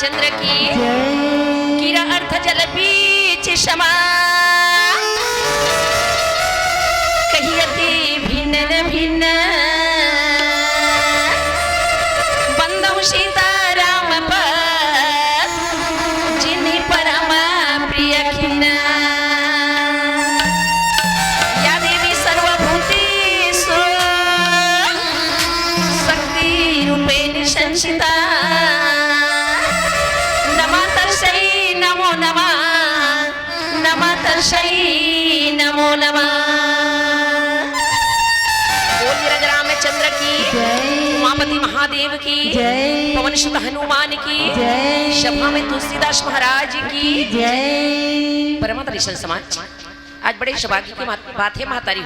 रामचंद्र की कीरा अर्थ जल बीच क्षमा कहियति भिन्न भिन्न बंधु सीता राम पद जिन्हि परम प्रिय खिन्न या देवी सर्वभूतेषु शक्ति रूपेण संस्थिता नमो नमः। बोलिए राजा रामचंद्र की उमापति महादेव की पवन सुत हनुमान की सभा में तुलसीदास महाराज की परम दर्शन समाज। आज बड़े सौभाग्य की बात है महातारी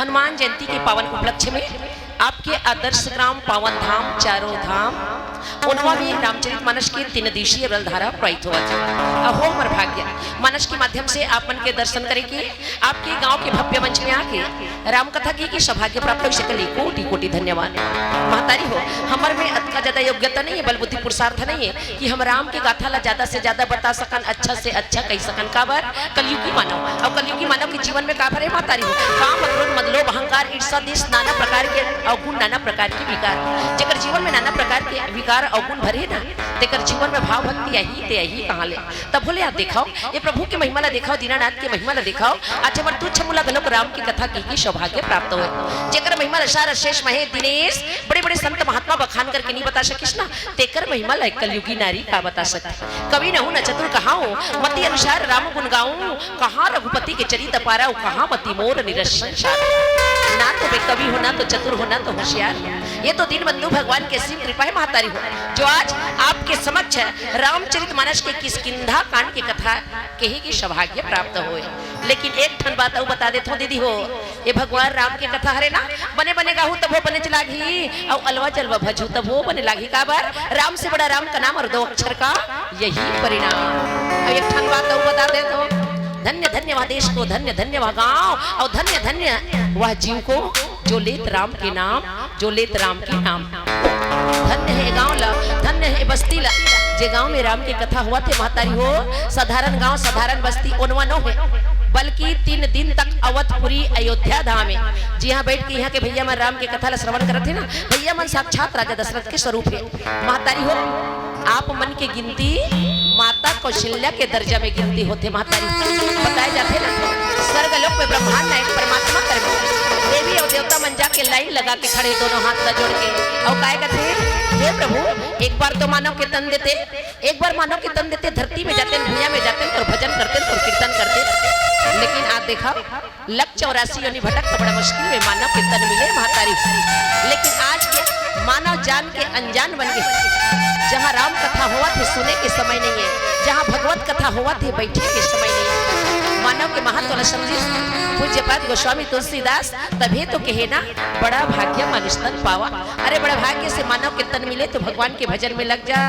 हनुमान जयंती के पावन उपलक्ष्य में आपके आदर्श ग्राम पावन धाम चारों धाम उनवा में रामचरितमानस के 3 दिवसीय रलधारा प्रवाहित हुआ था। अहो मर भाग्य मानस के माध्यम से आप मन के दर्शन करेंगे आपके गांव के भव्य मंच में आके राम कथा की सौभाग्य प्राप्त हो सके। कोटि कोटि धन्यवाद महतारी हो। हमारे में अतका ज्यादा योग्यता नहीं है बल बुद्धि पुरुषार्थ नहीं है कि हम राम के गाथा ला ज्यादा से ज्यादा बता सकन अच्छा से अच्छा कही सकन। काबर कलयुगी मानव और कलयुगी मानव के जीवन में काबर है महतारी हो काम क्रोध मदलोभ अहंकार ईर्ष्या देश नाना प्रकार के अवगुण नाना प्रकार के विकार जेकर जीवन में नाना प्रकार के विकार अवगुण भरे ना तेकर जीवन में भाव भक्ति यही कहाँ ले तब बोले आप दिखाओ ये प्रभु की महिमा ला दिखाओ दीनानाथ की महिमा ला दिखाओ आज हमारे तुच्छ मूला गलोक राम की कथा की सौभाग्य प्राप्त हुए जेकर महिमा रसार शेष महे दिनेश बड़े बड़े संत महात्मा बखान करके नहीं बता सकिस ना तेकर महिमा ला कलयुगी नारी का बता सके। कवि न हूं न चतुर कहाऊं मति अनुसार राम गुण गाऊं कहाँ रघुपति के चरित पाराऊं कहाँ मति मोर निरसन ना तो कवि होना तो चतुर होना तो होशियार ये तो दीन बंधु भगवान की असीम कृपा है महतारी हो जो आज आपके समक्ष रामचरितमानस के किष्किंधा कांड की कथा कही की सौभाग्य प्राप्त हुए। लेकिन एक ठन बात बता देता हूँ दीदी हो ये भगवान राम की कथा हरे ना बने बने गाहू तब वो बने चलागी और अलवा जलवा भजू तब वो बने लागी काबर राम से बड़ा राम का नाम और 2 अक्षर का यही परिणाम। एक ठन बात बता देता हूँ धन्य धन्य वह देश को धन्य धन्य वह गांव और धन्य धन्य वह जीव को जो लेत राम के नाम जो लेत राम के नाम। धन्य है गांव ला धन्य है बस्ती ला जे गांव में राम की कथा हुआ थे महतारी हो साधारण गांव साधारण बस्ती ओनवा न है बल्कि 3 दिन तक अवधपुरी अयोध्या धाम में जी हाँ बैठ के यहाँ के भैया मन राम की कथा ला श्रवण करत थे ना भैया मन साक्षात राजा दशरथ के स्वरूप है महतारी हो। आप मन की गिनती माता कौशल्या के दर्जा में गिनती होते महतारी बताए जाते ना स्वर्गलोक में ब्रह्मांड नायक परमात्मा कर देवी और देवता मन जाके लाइन लगा के खड़े दोनों हाथ का जोड़ के और काय कहते हे प्रभु एक बार तो मानव के तन देते एक बार मानव के तन देते धरती में जाते भूया में जाते और भजन करते और कीर्तन करते लेकिन आज देखा लक 84 योनि भटक तो बड़ा मुश्किल में मानव के तन मिले महतारी। लेकिन आज के मानव जान के अनजान बन गए जहाँ राम कथा हुआ थे सुने के समय नहीं है जहाँ भगवत कथा हुआ थे बैठे के समय नहीं है। मानव के महत्व समझी पूज्यपाद गोस्वामी तुलसीदास तभी तो कहे ना बड़ा भाग्य मनुष्य तन पावा। अरे बड़ा भाग्य से मानव के तन मिले तो भगवान के भजन में लग जा।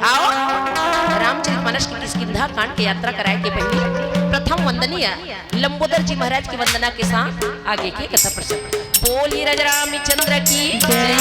आओ रामचरितमानस की किष्किंधा कांड की यात्रा कराए के पहले प्रथम वंदनीय लंबोदर जी महाराज की वंदना के साथ आगे की कथा प्रसंग। बोलिए राजा रामचंद्र की जय।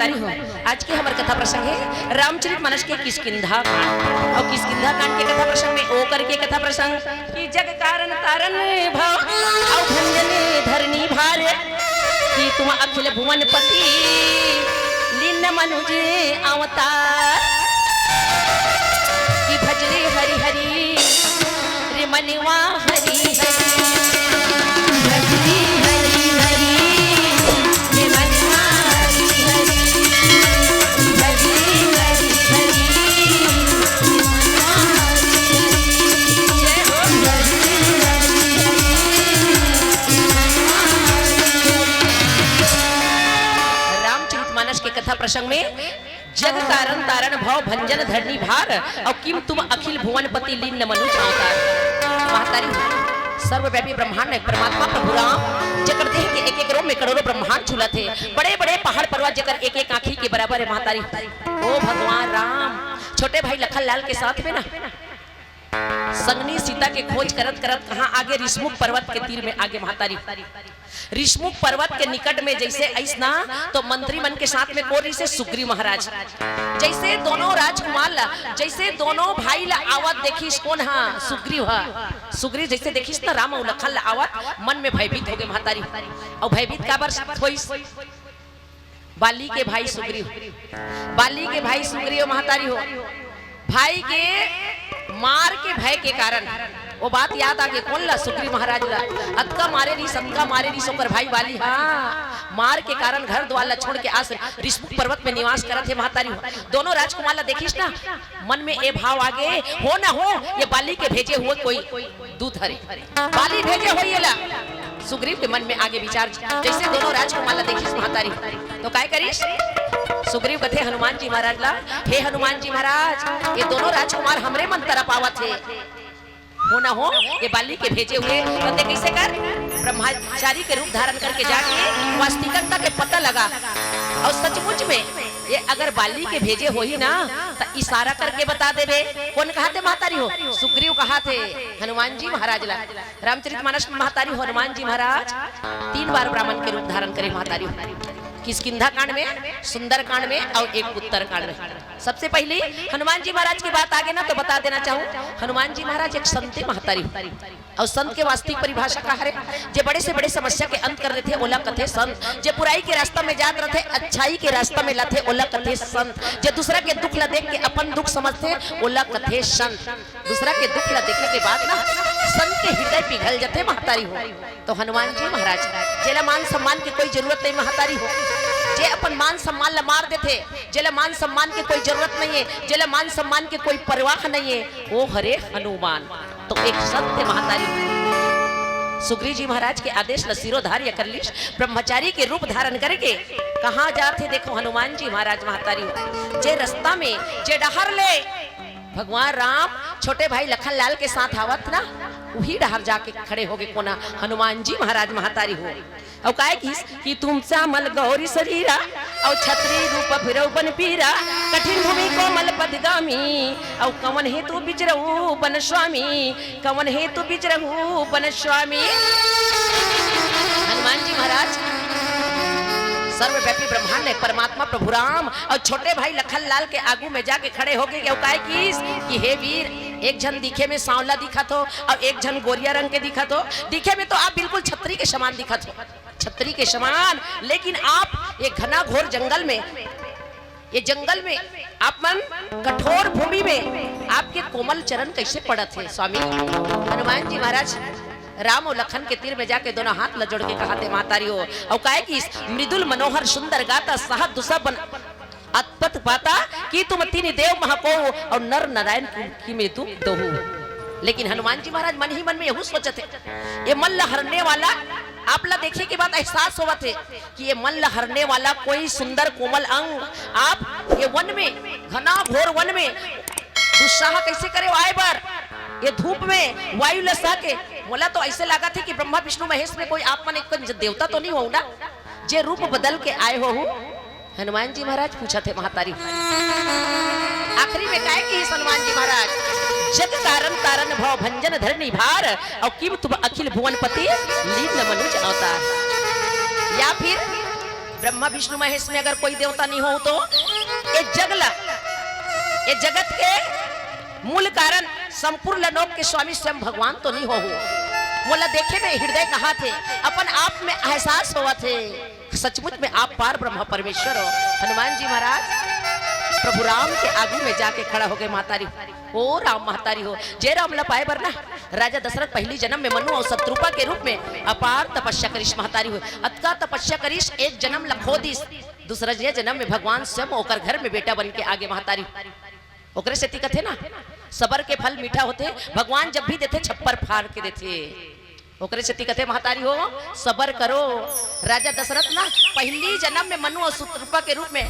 महतारी हो, आज के हमार कथा प्रसंग है रामचरितमानस के किष्किंधा कांड। और किष्किंधा कांड के कथा प्रसंग में ओ करके कथा प्रसंग कि जग कारण तारण भव और भंजने धरनी भार कि तुम अखिल भुवन पति लीन मनुज अवतार कि भजरे हरि हरि रे मनवा हरि हरि भजरे हरि हरि रे मनवा हरि हरि भजरे हरि हरि रे मनवा हरि हरि जय हो भजरे हरि हरि रे मनवा हरि हरि। रामचरितमानस के कथा प्रसंग में जग कारण तारण भव भंजन धरनी भार और किम तुम अखिल भुवन पति लीन मनुज अवतार। महतारी सर्वव्यापी ब्रह्मांड है परमात्मा प्रभु राम जकर देह के एक एक रोम में करोड़ों ब्रह्मांड झूला थे, बड़े बड़े पहाड़ पर्वत जकर एक एक आंखी के बराबर है। महतारी ओ भगवान राम छोटे भाई लखन लाल के साथ में ना संगनी सीता के खोज करत करत कहाँ आगे ऋषमुख पर्वत के तीर में आगे। महतारी ऋषमुख पर्वत के निकट में जैसे ऐसना तो मंत्री मन के साथ में कोरी से सुग्रीव महाराज जैसे दोनों राजकुमार ला जैसे दोनों भाई ला आवत देखिस कौन हा सुग्रीव हा सुग्रीव जैसे देखिस ना राम और लखन ला आवत मन में भयभीत हो गए। महतारी और भयभीत काबर होइस बाली के भाई सुग्रीव महतारी हो भाई के मार के भय के कारण वो बात याद आ गई कौन ला सुग्रीव महाराज ला अतका मारे री सबका मारे री सोकर भाई वाली हाँ मार के कारण घर द्वार छोड़ के आस ऋषमुख पर्वत में निवास करत है। महतारी दोनों राजकुमार ला देखिस ना मन में ए भाव आगे हो ना हो ये बाली के भेजे हुए कोई दूत हरे बाली भेजे हुए ये ला सुग्रीव के मन में आगे विचार जैसे दोनों राजकुमार ला देखिस। महतारी तो काय करिस सुग्रीव कथे हनुमान जी महाराज ला हे हनुमान जी महाराज ये दोनों राजकुमार हमरे मन तरफ आवत है हो ना हो ये बाली के भेजे हुए बंदे कैसे कर ब्रह्मचारी के रूप धारण करके जाके वास्तविकता के पता लगा और सचमुच में ये अगर बाली के भेजे हो ही ना तो इशारा करके बता देवे कौन कहा थे। महतारी हो सुग्रीव कहा थे हनुमान जी महाराज ला रामचरितमानस में। महतारी हो हनुमान जी महाराज 3 बार ब्राह्मण के रूप धारण करे। महतारी हो किष्किंधा कांड में सुंदर कांड में और एक उत्तर कांड में। सबसे पहले हनुमान जी महाराज की बात आगे ना तो बता देना चाहूं हनुमान जी महाराज एक संत महतारी और संत के वास्तविक परिभाषा का है जे बड़े से बड़े समस्या के अंत कर रहे थे ओला कथे संत जे बुराई के रास्ता में जात रहे अच्छाई के रास्ता में लाते ओला कथे संत जे दूसरा के दुख ला देख के अपन दुख समझते ओला कथे संत दूसरा के दुख ला देखने के बाद ना संत के हृदय पिघल जाते। महतारी हो तो हनुमान जी महाराज जेला मान सम्मान की कोई जरूरत नहीं। महतारी हो जे अपन मान सम्मान ला मार देते जेला मान सम्मान की कोई जरूरत नहीं है जेला मान सम्मान की कोई परवाह नहीं है वो हरे हनुमान तो एक सत्य। महतारी सुग्रीव जी महाराज के आदेश न सिरोधार्य कर ली ब्रह्मचारी के रूप धारण करके कहाँ जाते देखो हनुमान जी महाराज। महतारी जे रास्ता में जे डहर ले भगवान राम छोटे भाई लखन लाल के साथ आवत ना वही डहर जाके खड़े हो गए कोना हनुमान जी महाराज। महतारी हो और काय कि तुम श्यामल गौरी शरीरा और छत्री रूप फिरौ बन पीरा कठिन भूमि कोमल पदगामी और कवन हेतु बिचरहु बन स्वामी कवन हेतु बिचरहु बन स्वामी। हनुमान जी महाराज सर्वव्यापी ब्रह्मांड है परमात्मा प्रभु राम और छोटे भाई लखन लाल के आगू में जाके खड़े हो गए काय कि हे वीर एक जन दिखे में सांवला दिखत हो और एक जन गोरिया रंग के दिखत हो दिखे में तो आप बिल्कुल छतरी के समान दिखत हो छतरी के समान लेकिन आप ये घना घोर जंगल में ये जंगल में आप मन कठोर भूमि में आपके कोमल चरण कैसे पड़त है। स्वामी हनुमान जी महाराज राम और लखन के तीर में जाके दोनों हाथ लजोड़ के कहा थे महतारी हो और कहे कि मृदुल मनोहर सुंदर गाता साह दुसा बन अत्पत पाता कि तुम तीन देव महको और नर नारायण की में तुम दोहू। लेकिन हनुमान जी महाराज मन ही मन में यही सोचते ये मन लहरने वाला आप ला देखिए के बाद एहसास हुआ थे कि ये मन लहरने वाला कोई सुंदर कोमल अंग आप ये वन में घना घोर वन में दुस्साह कैसे करे आए बार ये धूप में वायु लसा के बोला तो ऐसे लगा थे कि ब्रह्मा विष्णु महेश में कोई आप मन एक देवता तो नहीं हो ना जे रूप बदल के आए हो। हनुमान जी महाराज पूछा थे महतारी आखिरी में कहे कि हनुमान जी महाराज जग कारण तारण भव भंजन धरनी भार और किम तुम अखिल भुवन पति लीन मनुज अवतार या फिर ब्रह्मा विष्णु महेश में अगर कोई देवता नहीं हो तो ये जगला, ये जगत के मूल कारण संपूर्ण लोक के स्वामी स्वयं भगवान तो नहीं हो। बोला देखे में हृदय कहा थे, अपन आप में एहसास हुआ थे, सचमुच में आप पार ब्रह्म परमेश्वर हो। हनुमान जी महाराज प्रभु राम के आगू में जाके खड़ा हो गए, महतारी ओ राम महतारी हो जय राम लपाए बरना। राजा दशरथ पहली जन्म में मनु और शत्रुपा के रूप में अपार तपस्या करिश महतारी हो, अतका तपस्या करिश एक जन्म लखो दिस, दूसरा जन्म में भगवान स्वयं होकर घर में बेटा बन के आगे महतारी ओकरे से कथे ना सबर के फल मीठा होते, भगवान जब भी देते छप्पर फाड़ के देते, ओकरे से कथे महतारी हो सबर करो। राजा दशरथ ना पहली जन्म में मनु और शत्रुपा के रूप में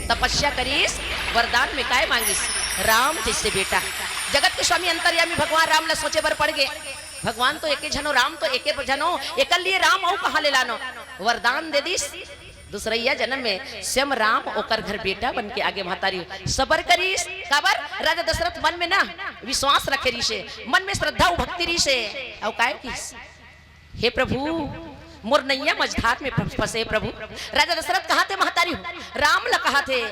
तपस्या करीस, वरदान में काय मांगिस राम जैसे बेटा। जगत के स्वामी अंतर्यामी भगवान राम ला सोचे बर पड़ गए, भगवान तो एके जनो राम तो एके जनो, एक लिए राम और कहा ले लानो, वरदान दे दिस दूसरैया जन्म में स्वयं राम ओकर घर बेटा बन के आगे महतारी सबर करीस। काबर राजा दशरथ मन में ना विश्वास रखे रीसे, मन में श्रद्धा भक्ति रीसे और काय किस हे प्रभु मोर नैया मझधार में फंसे प्रभु। राजा दशरथ कहा थे महतारी राम ला कहा थे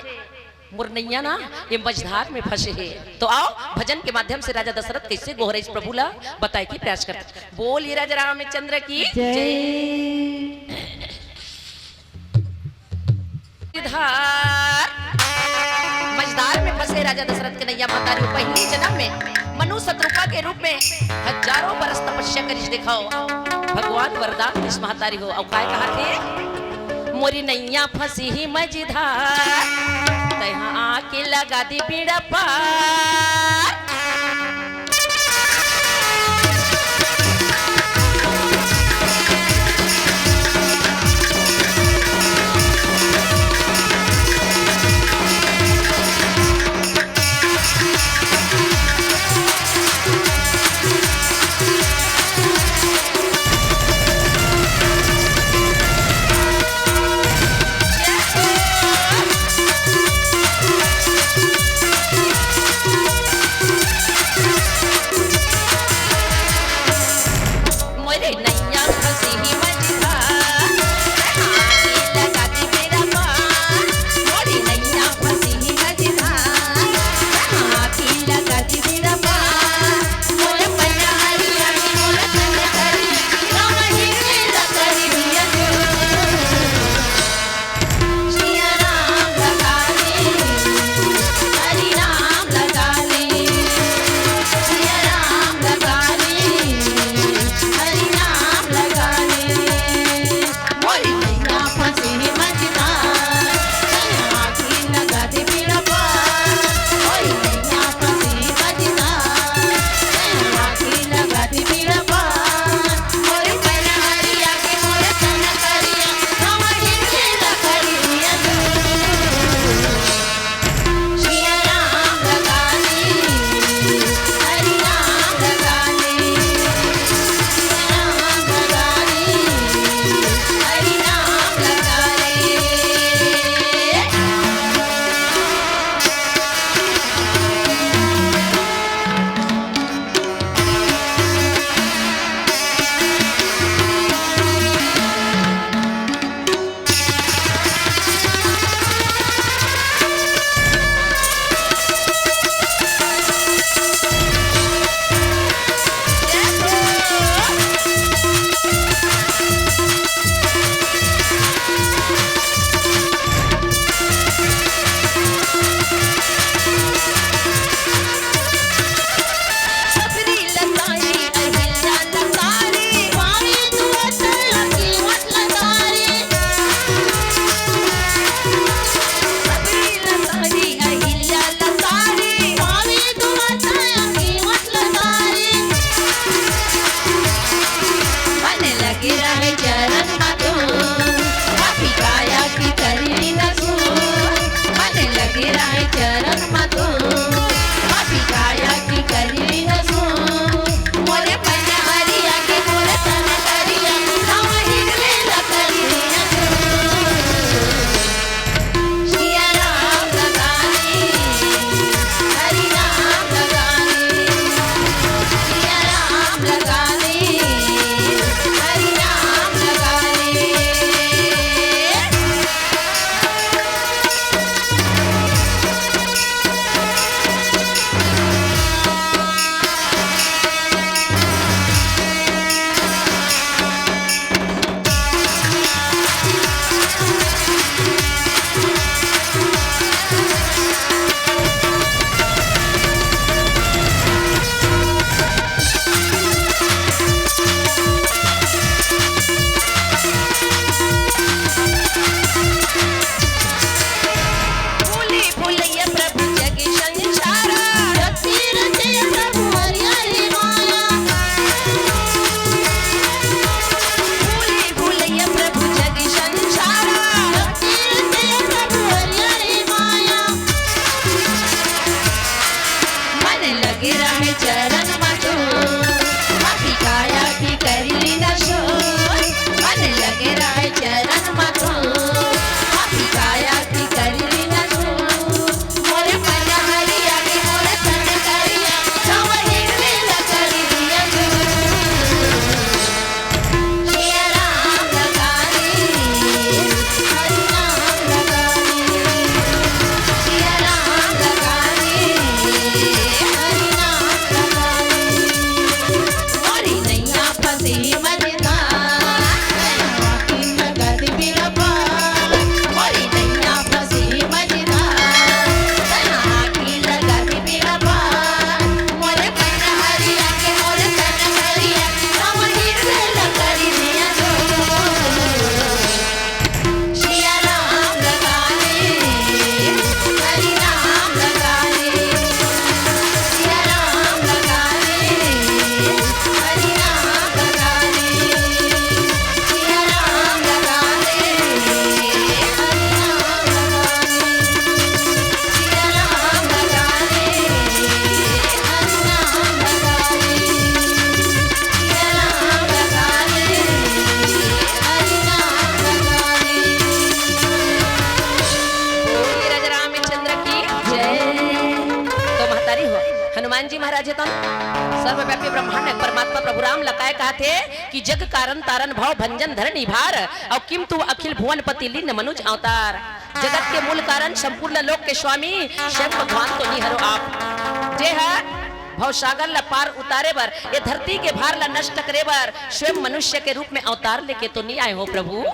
मोर नैया ना ये मझधार में फंसे है। तो आओ भजन के माध्यम से राजा दशरथ कैसे गोहरे इस प्रभु ला बताए की प्रयास करते। बोलिए राजा रामचंद्र की जय। मझधार में फंसे राजा दशरथ के नैया महतारी पहली जन्म में मनु शत्रुपा के रूप में हजारों बरस तपस्या करिश दिखाओ, भगवान वरदान इस महतारी हो। और काय कहा थे मोरी नैया फंसी ही मझधार, तहाँ आके लगा दी बीड़ा पार। हनुमान जी महाराज तो सर्वव्यापी ब्रह्मांड परमात्मा प्रभु राम लकाय कहते कि जग कारण तारण भव भंजन धरणी भार और किम तू अखिल भुवन पति लीन मनुज अवतार। जगत के मूल कारण संपूर्ण लोक के स्वामी स्वयं भगवान तो नहीं हरो आप जे है भव सागर ला पार उतारे बर ये धरती के भार ला नष्ट करे बर स्वयं मनुष्य के रूप में अवतार लेके तो नहीं आए हो प्रभु।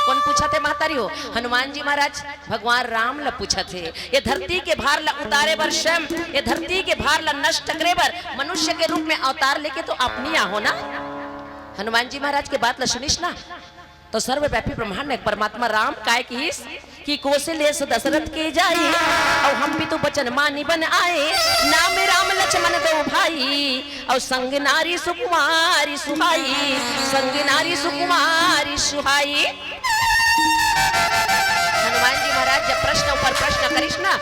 कौन पूछा थे महतारी हो? हनुमान जी महाराज भगवान राम ला पूछा थे ये धरती के भार ला उतारे बर स्वयं ये धरती के भार ला नष्ट करे बर मनुष्य के रूप में अवतार लेके तो आप नहीं हो ना। हनुमान जी महाराज के बात ला सुनिस ना तो सर्वव्यापी ब्रह्मांड में परमात्मा राम काय कीस कि कौशल्य दशरथ के जाए और हम भी तो बचन मानी बन आए नाम राम लक्ष्मण दो भाई और संग नारी सुकुमारी सुहाई संग नारी सुकुमारी सुहाई। हनुमान जी महाराज जब प्रश्न ऊपर प्रश्न करिस ना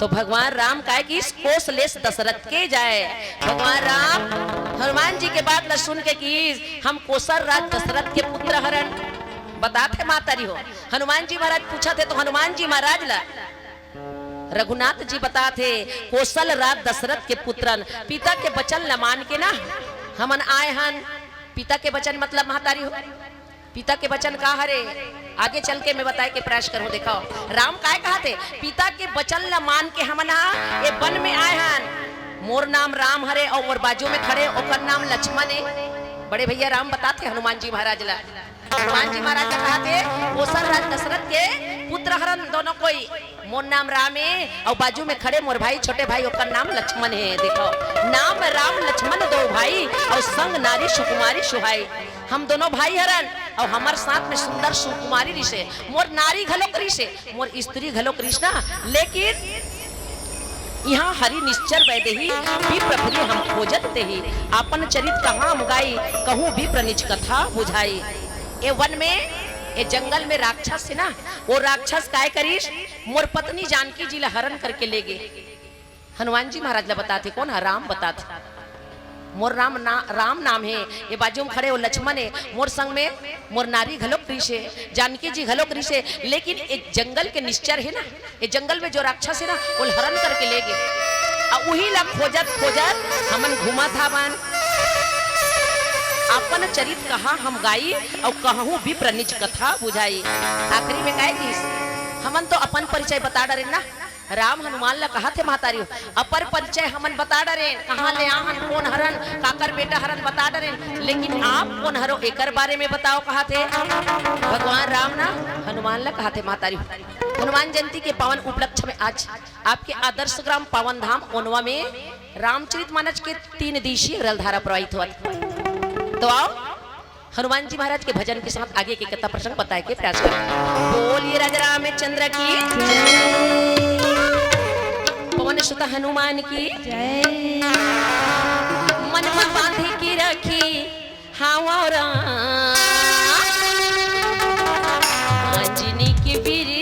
तो भगवान राम काय कि कौशल्य दशरथ के जाए। भगवान राम हनुमान जी के बात ला सुन के कि हम कौशल राज दशरथ के पुत्र हरण बताते मातारी हो। हनुमान जी महाराज पूछा थे तो हनुमान जी महाराज ला रघुनाथ जी बताते कौशल राज दशरथ के पुत्रन पिता के वचन ला मान के ना हमन आए हन। पिता के वचन मतलब महतारी हो पिता के वचन का हरे आगे चल के मैं बताए के प्रयास करूं। देखो राम काय कहते पिता के वचन ला मान के हमना ये वन में आए हन। मोर नाम राम हरे और मोर बाजू में खड़े ओकर नाम लक्ष्मण है। बड़े भैया राम बताते हनुमान जी महाराज ला। हनुमान जी महाराज कहते कौशल राज दशरथ के पुत्र हरन दोनों कोई मोर नाम राम है और बाजू में खड़े मोर भाई छोटे भाई ओकर नाम लक्ष्मण है। देखो नाम राम लक्ष्मण दो भाई और संग नारी सुकुमारी सुहाई। हम दोनों भाई हरन और हमारे साथ में सुंदर सुकुमारी ऋषि मोर नारी घलोक ऋषि मोर स्त्री घलोक कृष्णा। लेकिन यहाँ हरि निश्चर वैदेही विप्र फिरे हम खोजत तेही अपन चरित कहाँ हम गाई कहूँ विप्र निज कथा बुझाई। ये वन में ये जंगल में राक्षस है ना वो राक्षस काय करीश मोर पत्नी जानकी जी ला हरण करके ले गए। हनुमान जी महाराज ला बताते कौन है? राम बताते मोर राम नाम है ये बाजू में खड़े वो लक्ष्मण है मोर संग में मोर नारी घलोक कृष है जानकी जी घलोक कृष है। लेकिन एक जंगल के निश्चर है ना ये जंगल में जो राक्षस है ना वो हरण करके ले गए और वही ला खोजत खोजत हमन घुमा था बन अपन चरित कहा हम गाई और कहूँ विप्र निज कथा बुझाई। आखिरी में गाय की हमन तो अपन परिचय बता डरे ना। राम हनुमान ला कहा थे महतारी अपर परिचय हमन बता डरे कहाँ ले आहन कौन हरन काकर बेटा हरन बता डरे लेकिन आप कौन हरो एकर बारे में बताओ कहा थे। भगवान राम ना हनुमान ला कहा थे महतारी हनुमान जयंती के पावन उपलक्ष्य में आज आपके आदर्श ग्राम पावन धाम ओनवा में रामचरितमानस के 3 दिवसीय रलधारा प्रवाहित हुआ। तो आओ हनुमान जी महाराज के भजन के साथ आगे के कथा प्रसंग बताए के प्रयास करें। बोलिए राजा रामचंद्र की पवन सुत हनुमान की मन में बांधे की रखी हाँ अंजनी की वीर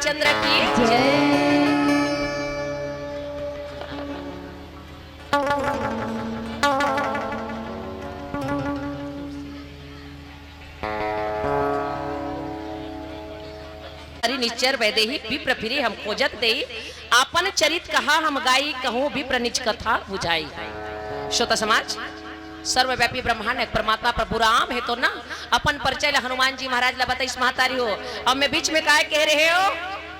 रामचंद्र की जय। निश्चर वैदेही विप्र फिरे हम खोजत दे आपन चरित कहा हम गाई कहूं विप्र निज कथा बुझाई। श्रोता समाज, सर्वव्यापी ब्रह्मांड परमात्मा प्रभु राम है तो ना अपन परिचय हनुमान जी महाराज ला बताइस महतारी हो। अब मैं बीच में काय कह रहे हो,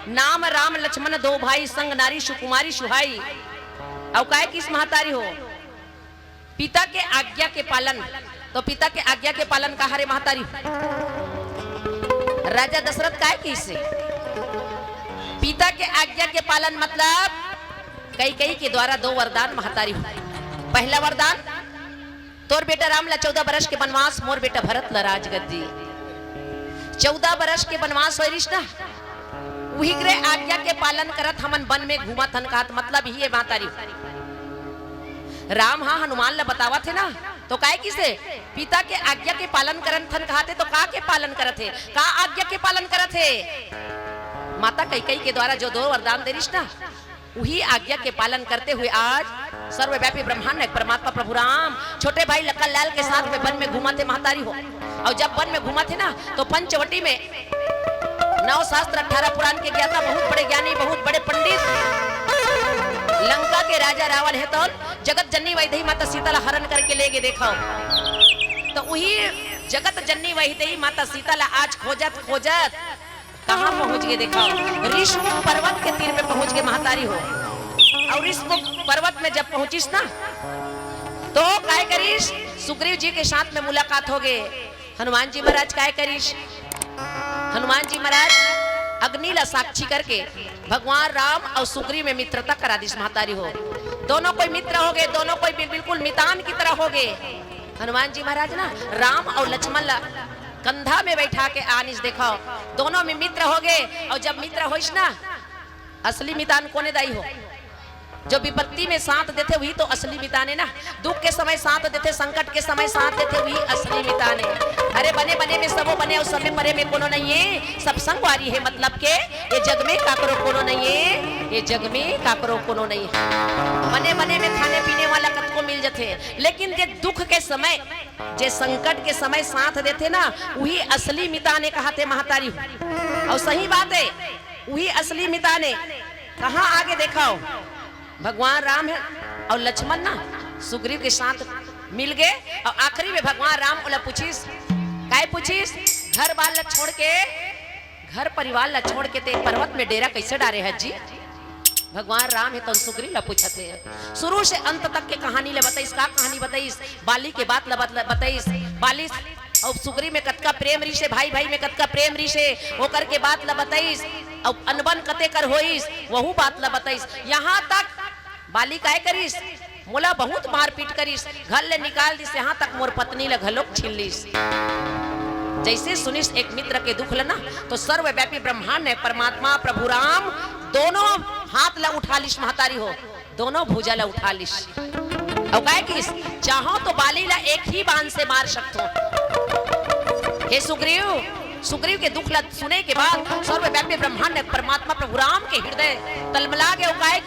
नाम राम लक्ष्मण दो भाई संग नारी सुकुमारी सुहाई। अब काय किस महतारी हो, पिता के आज्ञा के पालन। तो पिता के आज्ञा के पालन कहा रे महतारी। राजा दशरथ काय किसे पिता के आज्ञा के पालन मतलब कई के द्वारा दो वरदान महतारी हो। पहला वरदान, तोर बेटा राम ला 14 वर्ष के वनवास, मोर बेटा भरत ला राजगद्दी। 14 वर्ष के वनवास होइस ना, वही करे आज्ञा के पालन करत हमन वन में घूमत हन का मतलब ही है महतारी। राम हाँ हनुमान ला बतावा थे ना, तो काय किसे पिता के आज्ञा के पालन करन थन कहते। तो का के पालन करत है, का आज्ञा के पालन करत है। माता कैकेयी के द्वारा जो दो वरदान देरिस ना, वही आज्ञा के पालन करते हुए आज सर्वव्यापी ब्रह्मांड परमात्मा प्रभु राम छोटे भाई लखन लाल के साथ में वन में घूमा थे महतारी हो। और जब वन में घूमा थे ना, तो पंचवटी में 9 शास्त्र 18 पुराण के ज्ञाता, बहुत बड़े ज्ञानी, बहुत बड़े पंडित, लंका के राजा रावण है तो जगत जननी वैदेही माता सीता ला हरण करके ले गए। देखो तो वही जगत जननी वैदेही माता सीता ला आज खोजत खोजत कहां पहुंच गए। देखो ऋषमुख पर्वत के तीर पे पहुंच गए महतारी हो। और ऋषमुख पर्वत में जब पहुंचिस ना, तो काय करीस, सुग्रीव जी के साथ में मुलाकात हो गए। हनुमान जी महाराज काय करीस, हनुमान जी महाराज अग्नि ला साक्षी करके भगवान राम और सुग्रीव में मित्रता करा दिस महतारी हो। दोनों कोई मित्र हो गए, दोनों कोई बिल्कुल मितान की तरह हो गए। हनुमान जी महाराज ना राम और लक्ष्मण ला कंधा में बैठा के आनिस। देखो दोनों में मित्र हो गए। और जब मित्र होइस ना, असली मितान कोने दाई हो, जो विपत्ति में साथ देते वही तो असली मिताने ना। दुख के समय साथ देते, संकट के समय साथ देते वही असली मिताने। अरे बने बने में सबो बने और सब में परे में कोनो नहीं है। सब संग वारी है मतलब के ये जग में काकरो कोनो नहीं है, ये जग में काकरो कोनो नहीं है। बने बने में खाने पीने वाला कत को मिल जाते, लेकिन जे दुख के समय, जे संकट के समय साथ देते ना, वही असली मिताने कहते महतारी। और सही बात है, वही असली मिताने। कहाँ आगे देखो, भगवान राम है और लक्ष्मण ना सुग्रीव के साथ मिल गए। और आखिरी में भगवान राम ओला पूछिस, काय पूछिस, घर बार ला छोड़ के, घर परिवार ला छोड़ के ते पर्वत में डेरा कैसे डारे है जी। भगवान राम है तो सुग्रीव ला पूछते हैं। शुरू से अंत तक के कहानी ला बताइस, का कहानी बताइस, बाली के बात ला बताइस। बाली और सुग्रीव में कतका प्रेम रिशे, भाई भाई में कतका प्रेम रिशे, ओकर के बात ला बताइस। और अनबन कते कर होइस, वहू बात ला बताइस। यहाँ तक बाली काय करिस, मोला बहुत मारपीट करिस, घर ले निकाल दिस, यहाँ तक मोर पत्नी ला घलोक छीन लिस। जैसे सुनिस एक मित्र के दुख लना, तो सर्वव्यापी ब्रह्मांड है परमात्मा प्रभु राम दोनों हाथ ला उठा लिस महतारी हो, दोनों भुजा ला उठा लिस। और काय किस, चाहो तो बाली ला एक ही बाण से मार सकते। हे सुग्रीव, सुग्रीव के दुख ला सुने के बाद सर्वव्यापी ब्रह्मांड है परमात्मा प्रभु राम के हृदय तलमला के उकाय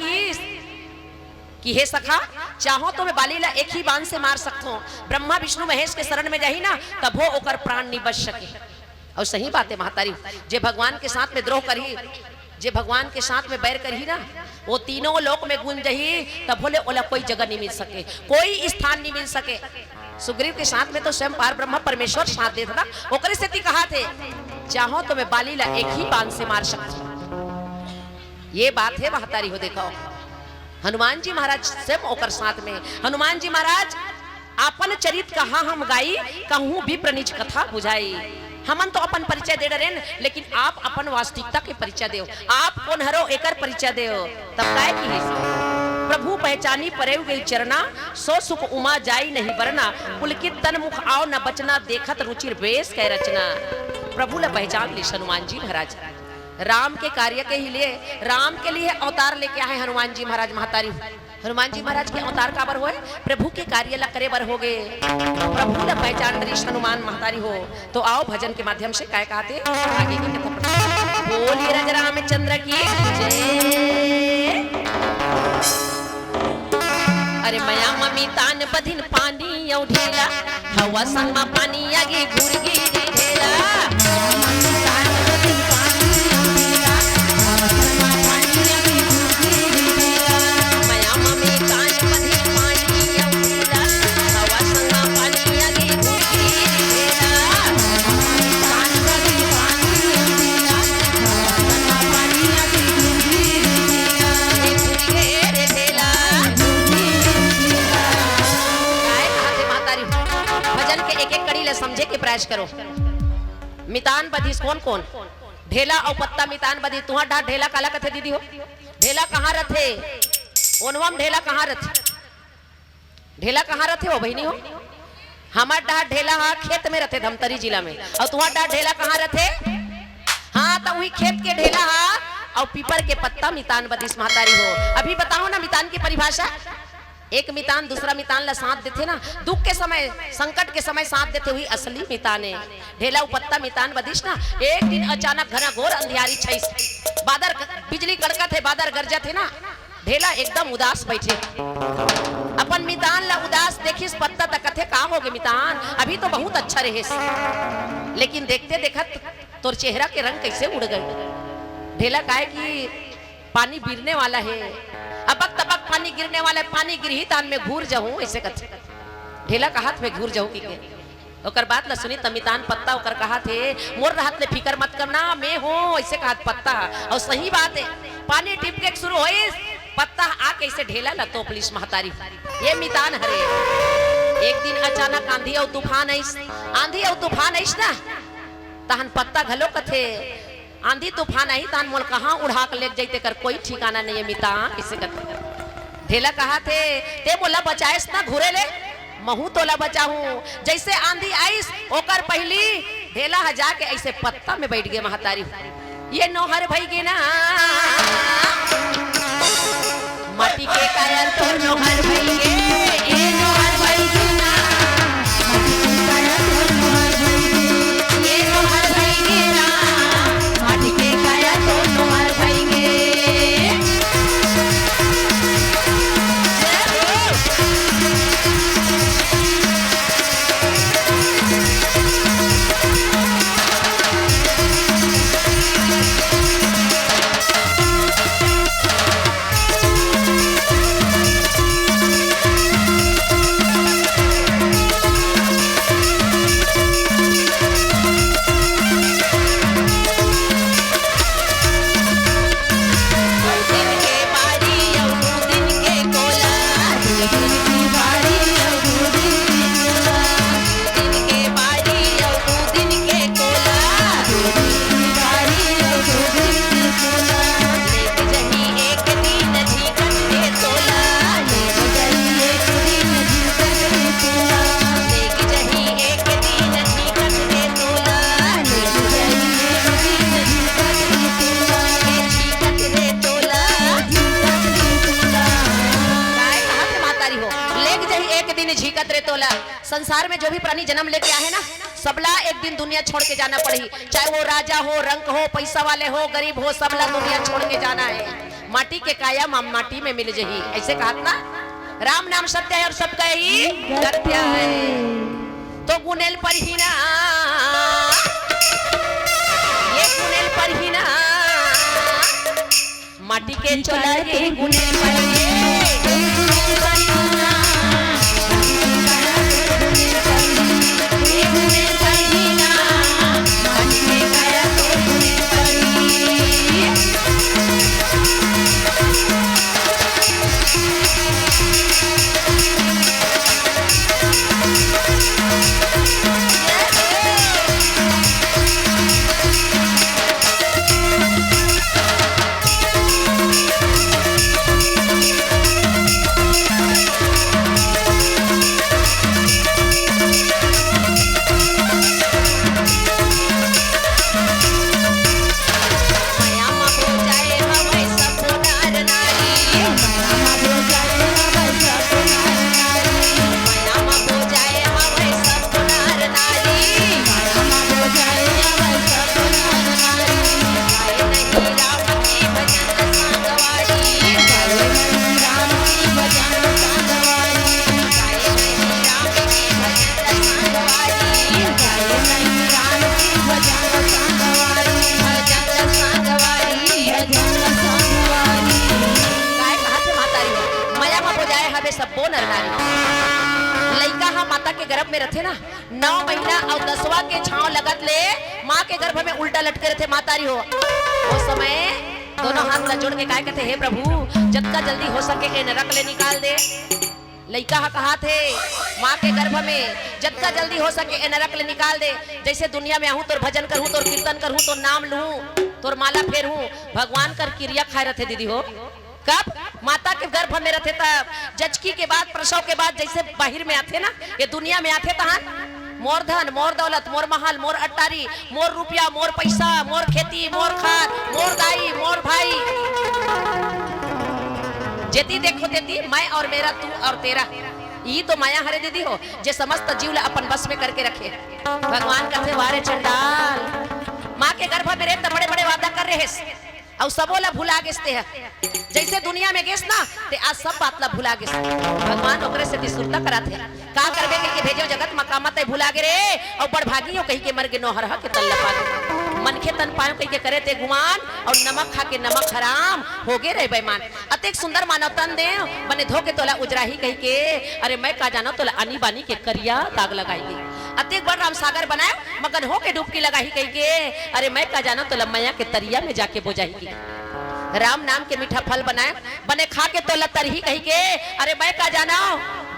कि हे सखा, चाहो तो मैं बाली ला एक ही बाण से मार सकता हूँ। ब्रह्मा विष्णु महेश के शरण में जाही ना, तब हो ओकर प्राण नहीं बच सके। और सही बात है महतारी, जे भगवान के साथ में द्रोह करही, जे भगवान के साथ में बैर करही ना, वो तीनों लोक में गुंज जही, तब बोले ओला कोई जगह नहीं मिल सके, कोई स्थान नहीं मिल सके। सुग्रीव के साथ में तो स्वयं पार ब्रह्म परमेश्वर साथ देता था। ओकर स्थिति कहा थे, चाहो तो मैं बाली ला एक ही बाण से मार सकती हूँ। ये बात है महतारी हो। देखो हनुमान जी महाराज स्वयं ओकर साथ में, हनुमान जी महाराज अपन चरित कहा हम गाई कहूँ भी प्रणीज कथा बुझाई। हमन तो अपन परिचय दे रहे हैं, लेकिन आप अपन वास्तविकता के परिचय दो, आप कौन हरो एकर परिचय दो। तब काय की प्रभु पहचानी परेव गई चरना, सो सुख उमा जाई नहीं बरना, पुलकित तन मुख आओ न बचना, देखत रुचिर बेस कह रचना। प्रभु ला पहचान ली हनुमान जी महाराज, राम के कार्य के ही लिए, राम के लिए अवतार लेके आए हनुमान जी महाराज महतारी। हनुमान जी महाराज के अवतार काबर होए, प्रभु के कार्य ला करे बर हो गए, प्रभु ला पहचान रही हनुमान महतारी हो। तो आओ भजन के माध्यम से काय कहते आगे की कथा। बोलिए राजा रामचंद्र रामचंद्र की जय। अरे मया मम्मी तान बधिन पानी औ ढेला हवा संग में पानी आगे घूर गिरी ढेला मया मम्मी तान बधिन पानी औ ढेला हवा संग में पानी आगे घूर गिरी ढेला भजन के एक एक कड़ी ले समझे के प्रयास करो। मितान बधिस कौन कौन ढेला और पत्ता मितान बधी तुहा डा ढेला काला कथे दीदी हो ढेला कहाँ रथे ओनवम ढेला कहाँ रथे ढेला कहाँ रथे हो बहनी हो हमार डा ढेला हाँ खेत में रथे धमतरी जिला में और तुहा डा ढेला कहाँ रथे हाँ तो वही खेत के ढेला हाँ और पीपर के पत्ता मितान बधिस महतारी हो। अभी बताओ ना मितान की परिभाषा एक मितान दूसरा मितान ला साथ देते ना दुख के समय संकट के समय साथ देते हुई असली मिताने ढेला उपत्ता मितान बदिश ना। एक दिन अचानक घना घोर अंधियारी छैस बादर बिजली कड़का थे बादर गरजा थे ना ढेला एकदम उदास बैठे अपन मितान ला उदास देखिस पत्ता तक कथे का होगे मितान अभी तो बहुत अच्छा रहे लेकिन देखते देखत तोर चेहरा के रंग कैसे उड़ गए। ढेला काहे कि पानी गिरने वाला है अबक तबक पानी गिरने वाला पानी गिरही तान में घूर जाऊं ऐसे कथे ढेला का हाथ में घूर जाऊं की के ओकर बात ला सुनी तमितान पत्ता ओकर कहा थे मोर राहत ले फिकर मत करना मैं हूं ऐसे कहा पत्ता और सही बात है पानी टिपके शुरू होई पत्ता आ कैसे ढेला ला तो पुलिस महतारी ये मितान हरे। एक दिन अचानक आंधी और तूफान आईस ना तहन पत्ता घलो कथे आंधी तूफान आई तान मोल कहाँ उड़ा के ले जाते कर कोई ठिकाना नहीं है मिता किसे करते ढेला कहा थे ते बोला बचाएस ना घूरे ले महू तोला बचाऊं जैसे आंधी आईस ओकर पहली ढेला हजा के ऐसे पत्ता में बैठ गए महतारी ये नौहर भई गे ना माटी के काया तो नौहर भई गे ये नौहर भई गे ना ये नौहर भई गे ना माटी के काया तो नौहर भई गे। संसार में जो भी प्राणी जन्म लेके आए ना सबला एक दिन दुनिया छोड़ के जाना पड़ी चाहे वो राजा हो रंक हो पैसा वाले हो गरीब हो सबला दुनिया छोड़ के जाना है। माटी के काया माटी में मिल जही ऐसे कहा ना राम नाम सत्य है और सबका ही सत्य है तो गुनेल पर ही ना ये गुनेल पर ही ना माटी के चला ये गुनेल पर नर नारी लइका हा माता के गर्भ में रथे ना 9 महीना और 10वां के छाव लगत ले माँ के गर्भ में उल्टा लटके रथे मातारी हो। उस समय दोनों हाथ ला जोड़ के काय कहते हे प्रभु जितना जल्दी हो सके ए नरक ले निकाल दे। लइका हा कहा थे माँ के गर्भ में जितना जल्दी हो सके ए नरक ले निकाल दे। जैसे दुनिया में आहूं तोर भजन करूं तोर कीर्तन करूं तोर नाम लूं तोर माला फेरूं भगवान कर क्रिया खाए रथे दीदी हो। कब माता के गर्भ में रहते तब जचकी के बाद प्रसव के बाद जैसे बाहर में आते ना ये दुनिया में आते तहन मोर धन मोर दौलत मोर महल मोर अट्टारी मोर रुपया मोर पैसा मोर खेती मोर खाद मोर दाई मोर भाई जेती देखो तेती मैं और मेरा तू और तेरा ये तो माया हरे दीदी हो जे समस्त जीव अपन बस में करके रखे। भगवान कहते वारे चंडाल माँ के गर्भ में रहते बड़े बड़े वादा कर रहे और सबोला भुला गेसते है जैसे दुनिया में गेस ना ते आज सब बात ला भुला गेस। भगवान ओकरे से दिसुरता कराते का करबे के भेजो जगत मकामत है भुला गे रे और बड़ भागियो कही के मर गे नोहरहा के तल्ला पा मन के तन पायो कही के करे ते गुमान और नमक खा के नमक हराम हो गे रे बेईमान। अतेक सुंदर मानव तन दे बने धोके तोला उजराही कही के अरे मैं का जानो तोला आनी बानी के करिया दाग लगाई अतेक बड़ राम सागर बनाए मगन हो के डुबकी लगाई कही के अरे मैं का जानो तोला मैया के तरिया में जाके बोजाही राम नाम के मीठा फल बनाए बने खा के तो तरही कही के अरे मैं का जाना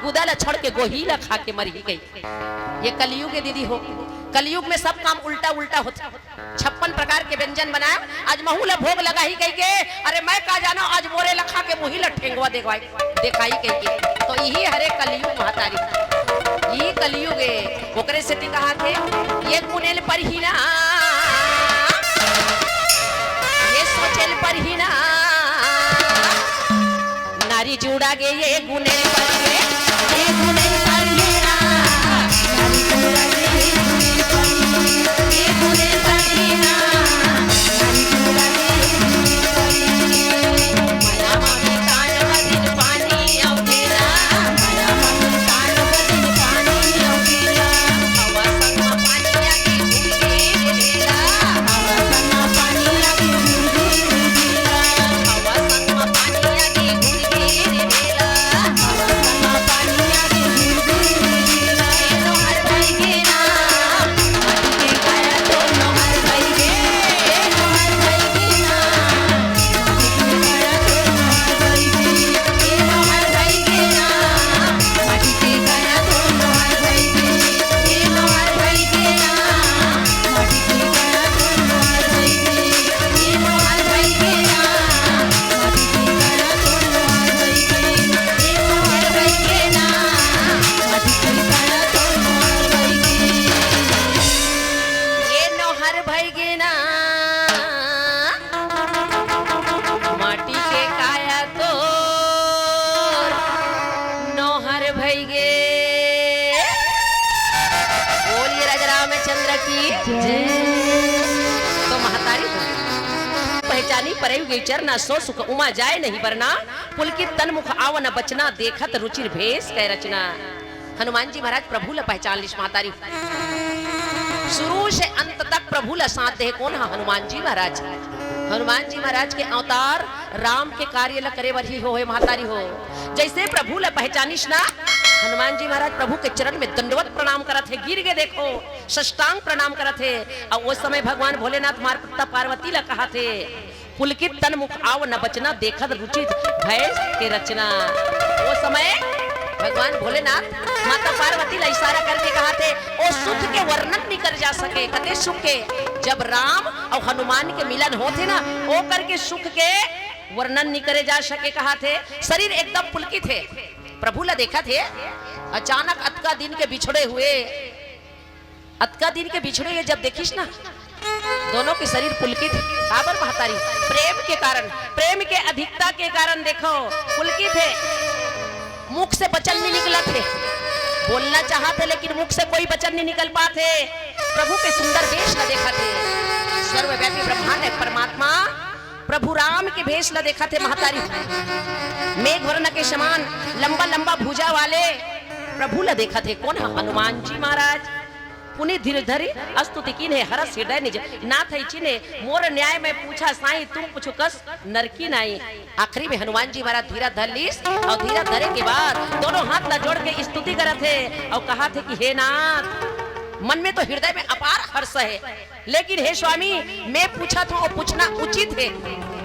गुदा ला छोड़ के गोही ला खा के मरही गई। ये कलयुग है दीदी हो कलयुग में सब काम उल्टा उल्टा होता 56 प्रकार के व्यंजन बनाए आज महू ला भोग लगा ही गई के अरे मैं का जाना आज मोरे ला खा के मुही ला ठेंगवा दिखाई कही के तो यही हरे कलयुग महतारी ये कलयुग है ओकरे से कहा थे ये गुनेल पर ही ना सोचल पर ही ना नारी जुड़ा गे ये गुने पर ये गुने पर ही ना नारी जुड़ा गे ये गुने पर ही ना नारी जुड़ा गे माया मामी तान बदिन पानी औ तेरा माया मामी तान बदिन पानी औ तेरा हवा संग पानी आगे घूम गेला हवा संग पानी आगे तो महतारी पहचानी परे चरना सो सुख उमा जाए नहीं वरना पुलकित तन मुख आवन बचना देखत रुचिर भेष कै रचना। हनुमान जी महाराज प्रभु ला पहचान लिस महतारी शुरू से अंत तक प्रभु ला साथ दे कौन है हनुमान जी महाराज। हनुमान जी महाराज के अवतार राम के कार्य ला करे वही हो महतारी हो जैसे प्रभु ला पहचानिस ना हनुमान जी महाराज प्रभु के चरण में दंडवत प्रणाम करत है गिर के देखो साष्टांग प्रणाम करत है और उस समय भगवान भोलेनाथ माता पार्वती ला कहा थे पुलकित तन मुख आव न बचना देखत रुचित भैंस के रचना। वो समय भगवान भोलेनाथ माता पार्वती ला इशारा करके कहा थे ओ सुख के वर्णन नहीं कर जा सके कते सुख के जब राम और हनुमान के मिलन होते ना वो करके सुख के वर्णन नहीं करे जा सके कहा थे शरीर एकदम पुलकित है। प्रभु ला देखा थे अचानक अतका दिन के बिछड़े हुए जब देखिस ना दोनों के शरीर पुलकित काबर महतारी प्रेम के कारण प्रेम के अधिकता के कारण देखो पुलकित है मुख से वचन नहीं निकला थे बोलना चाहते लेकिन मुख से कोई वचन नहीं निकल पाते। प्रभु के सुंदर वेश ला देखा थे सर्वव्यापी ब्रह्मांड परमात्मा प्रभु राम के भेष ला देखा थे महतारी मेघ वर्ण के समान लंबा लंबा भुजा वाले प्रभु ला देखा थे कौन है हनुमान जी महाराज। पुनि धीरे धरी स्तुति कीने हरस हृदय निज नाथ चिने मोर न्याय में पूछा साईं तुम पूछो कस नरकी नाई। आखिरी में हनुमान जी महाराज धीरा धर लीस और धीरा धरे के बाद दोनों हाथ ला जोड़ के स्तुति करत थे और कहा थे कि हे नाथ मन में तो हृदय में अपार हर्ष है, लेकिन हे स्वामी मैं पूछा था वो पूछना उचित है,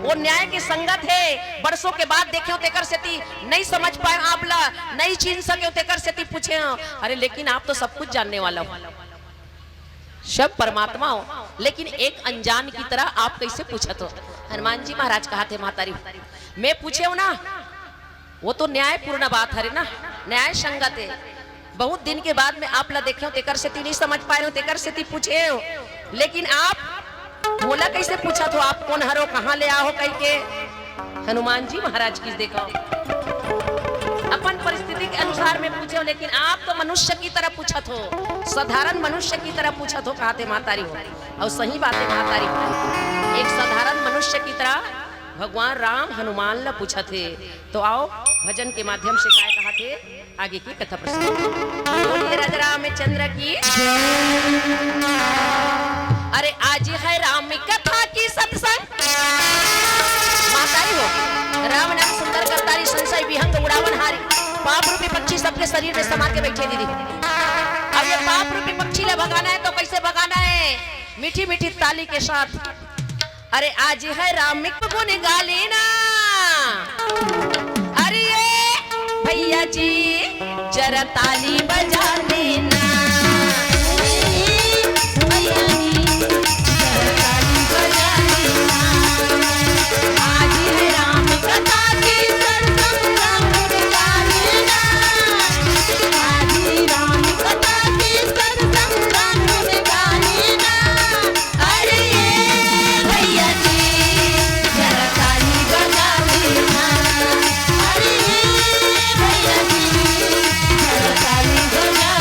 वो न्याय की संगत है। बरसों के बाद देखे तेकर सेती नहीं समझ पाए आप ला नहीं चीन सके तेकर सेती पूछे। अरे लेकिन आप तो सब कुछ जानने वाला हो, सब परमात्मा हो, लेकिन एक अनजान की तरह आप कैसे पूछा? तो हनुमान जी महाराज कहा थे मातारी मैं पूछे हो ना, वो तो न्यायपूर्ण बात है ना, न्याय संगत है। बहुत दिन के बाद में आप ला देखे हो तेकर सेती नहीं समझ पाए हो तेकर सेती पूछे हो, लेकिन आप बोला कैसे पूछा? तो आप कौन हरो कहाँ ले आओ कह के हनुमान जी महाराज की देखो अपन परिस्थिति के अनुसार में पूछे हो, लेकिन आप तो मनुष्य की तरह पूछा हो, साधारण मनुष्य की तरह पूछा हो। कहा थे मातारी हो और सही बात है मातारी, एक साधारण मनुष्य की तरह भगवान राम हनुमान ला पूछा थे। तो आओ भजन के माध्यम से क्या कहा थे आगे की कथा प्रस्तुत। बोलिए राजा रामचंद्र की। अरे आज है राम कथा की सत्संग मातारी हो, राम नाम सुंदर करतारी संशय विहंग उड़ावन हारी पाप रूपी पक्षी सबके शरीर में समा के बैठे दीदी। अब ये पाप रूपी पक्षी ले भगाना है तो कैसे भगाना है? मीठी मीठी ताली के साथ। अरे आज है राम गुण गाली ना, अरे भैया जी जरा ताली बजा देना, भैया जी जरा ताली बजा देना। आज है राम कथा की सत्संग गुण गाली ना, आज है राम कथा की सत्संग गुण गाली ना। अरे भैया जी जरा ताली बजा देना, अरे भैया जी जरा ताली बजा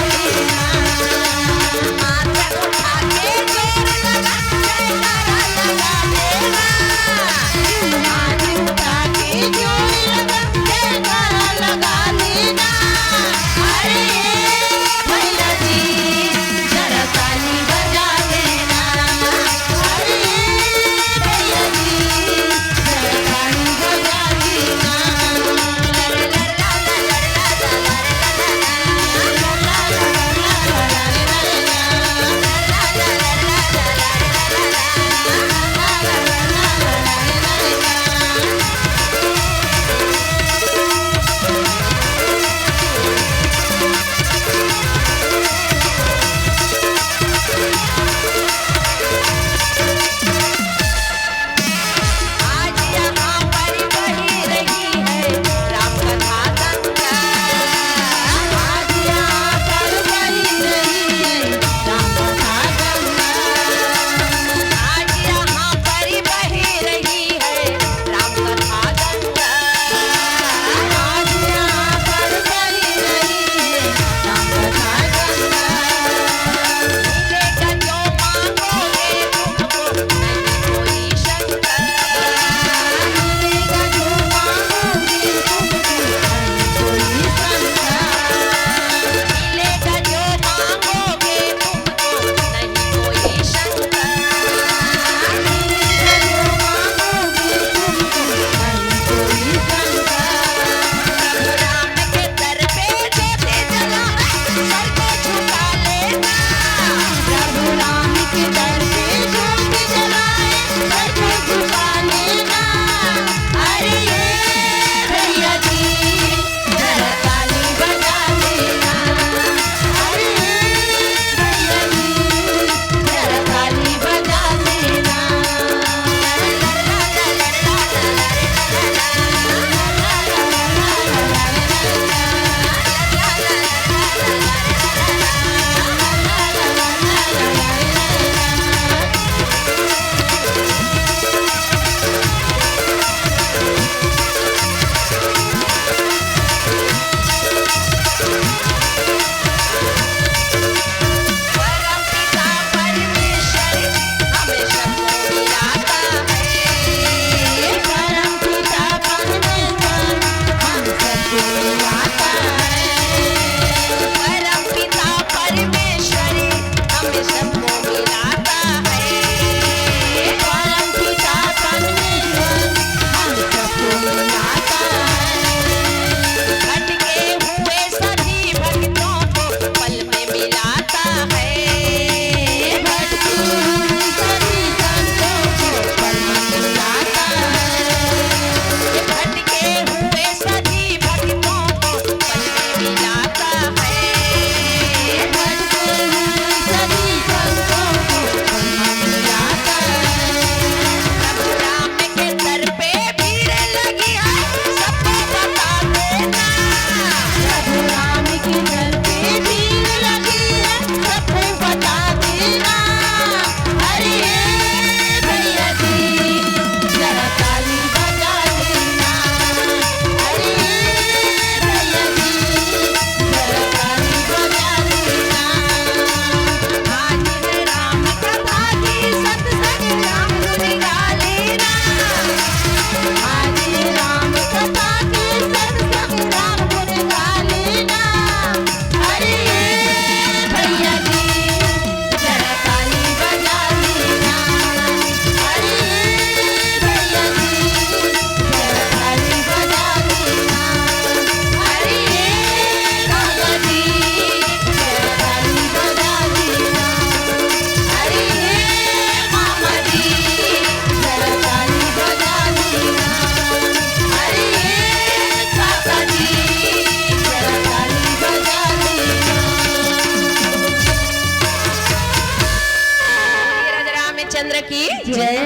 की जय।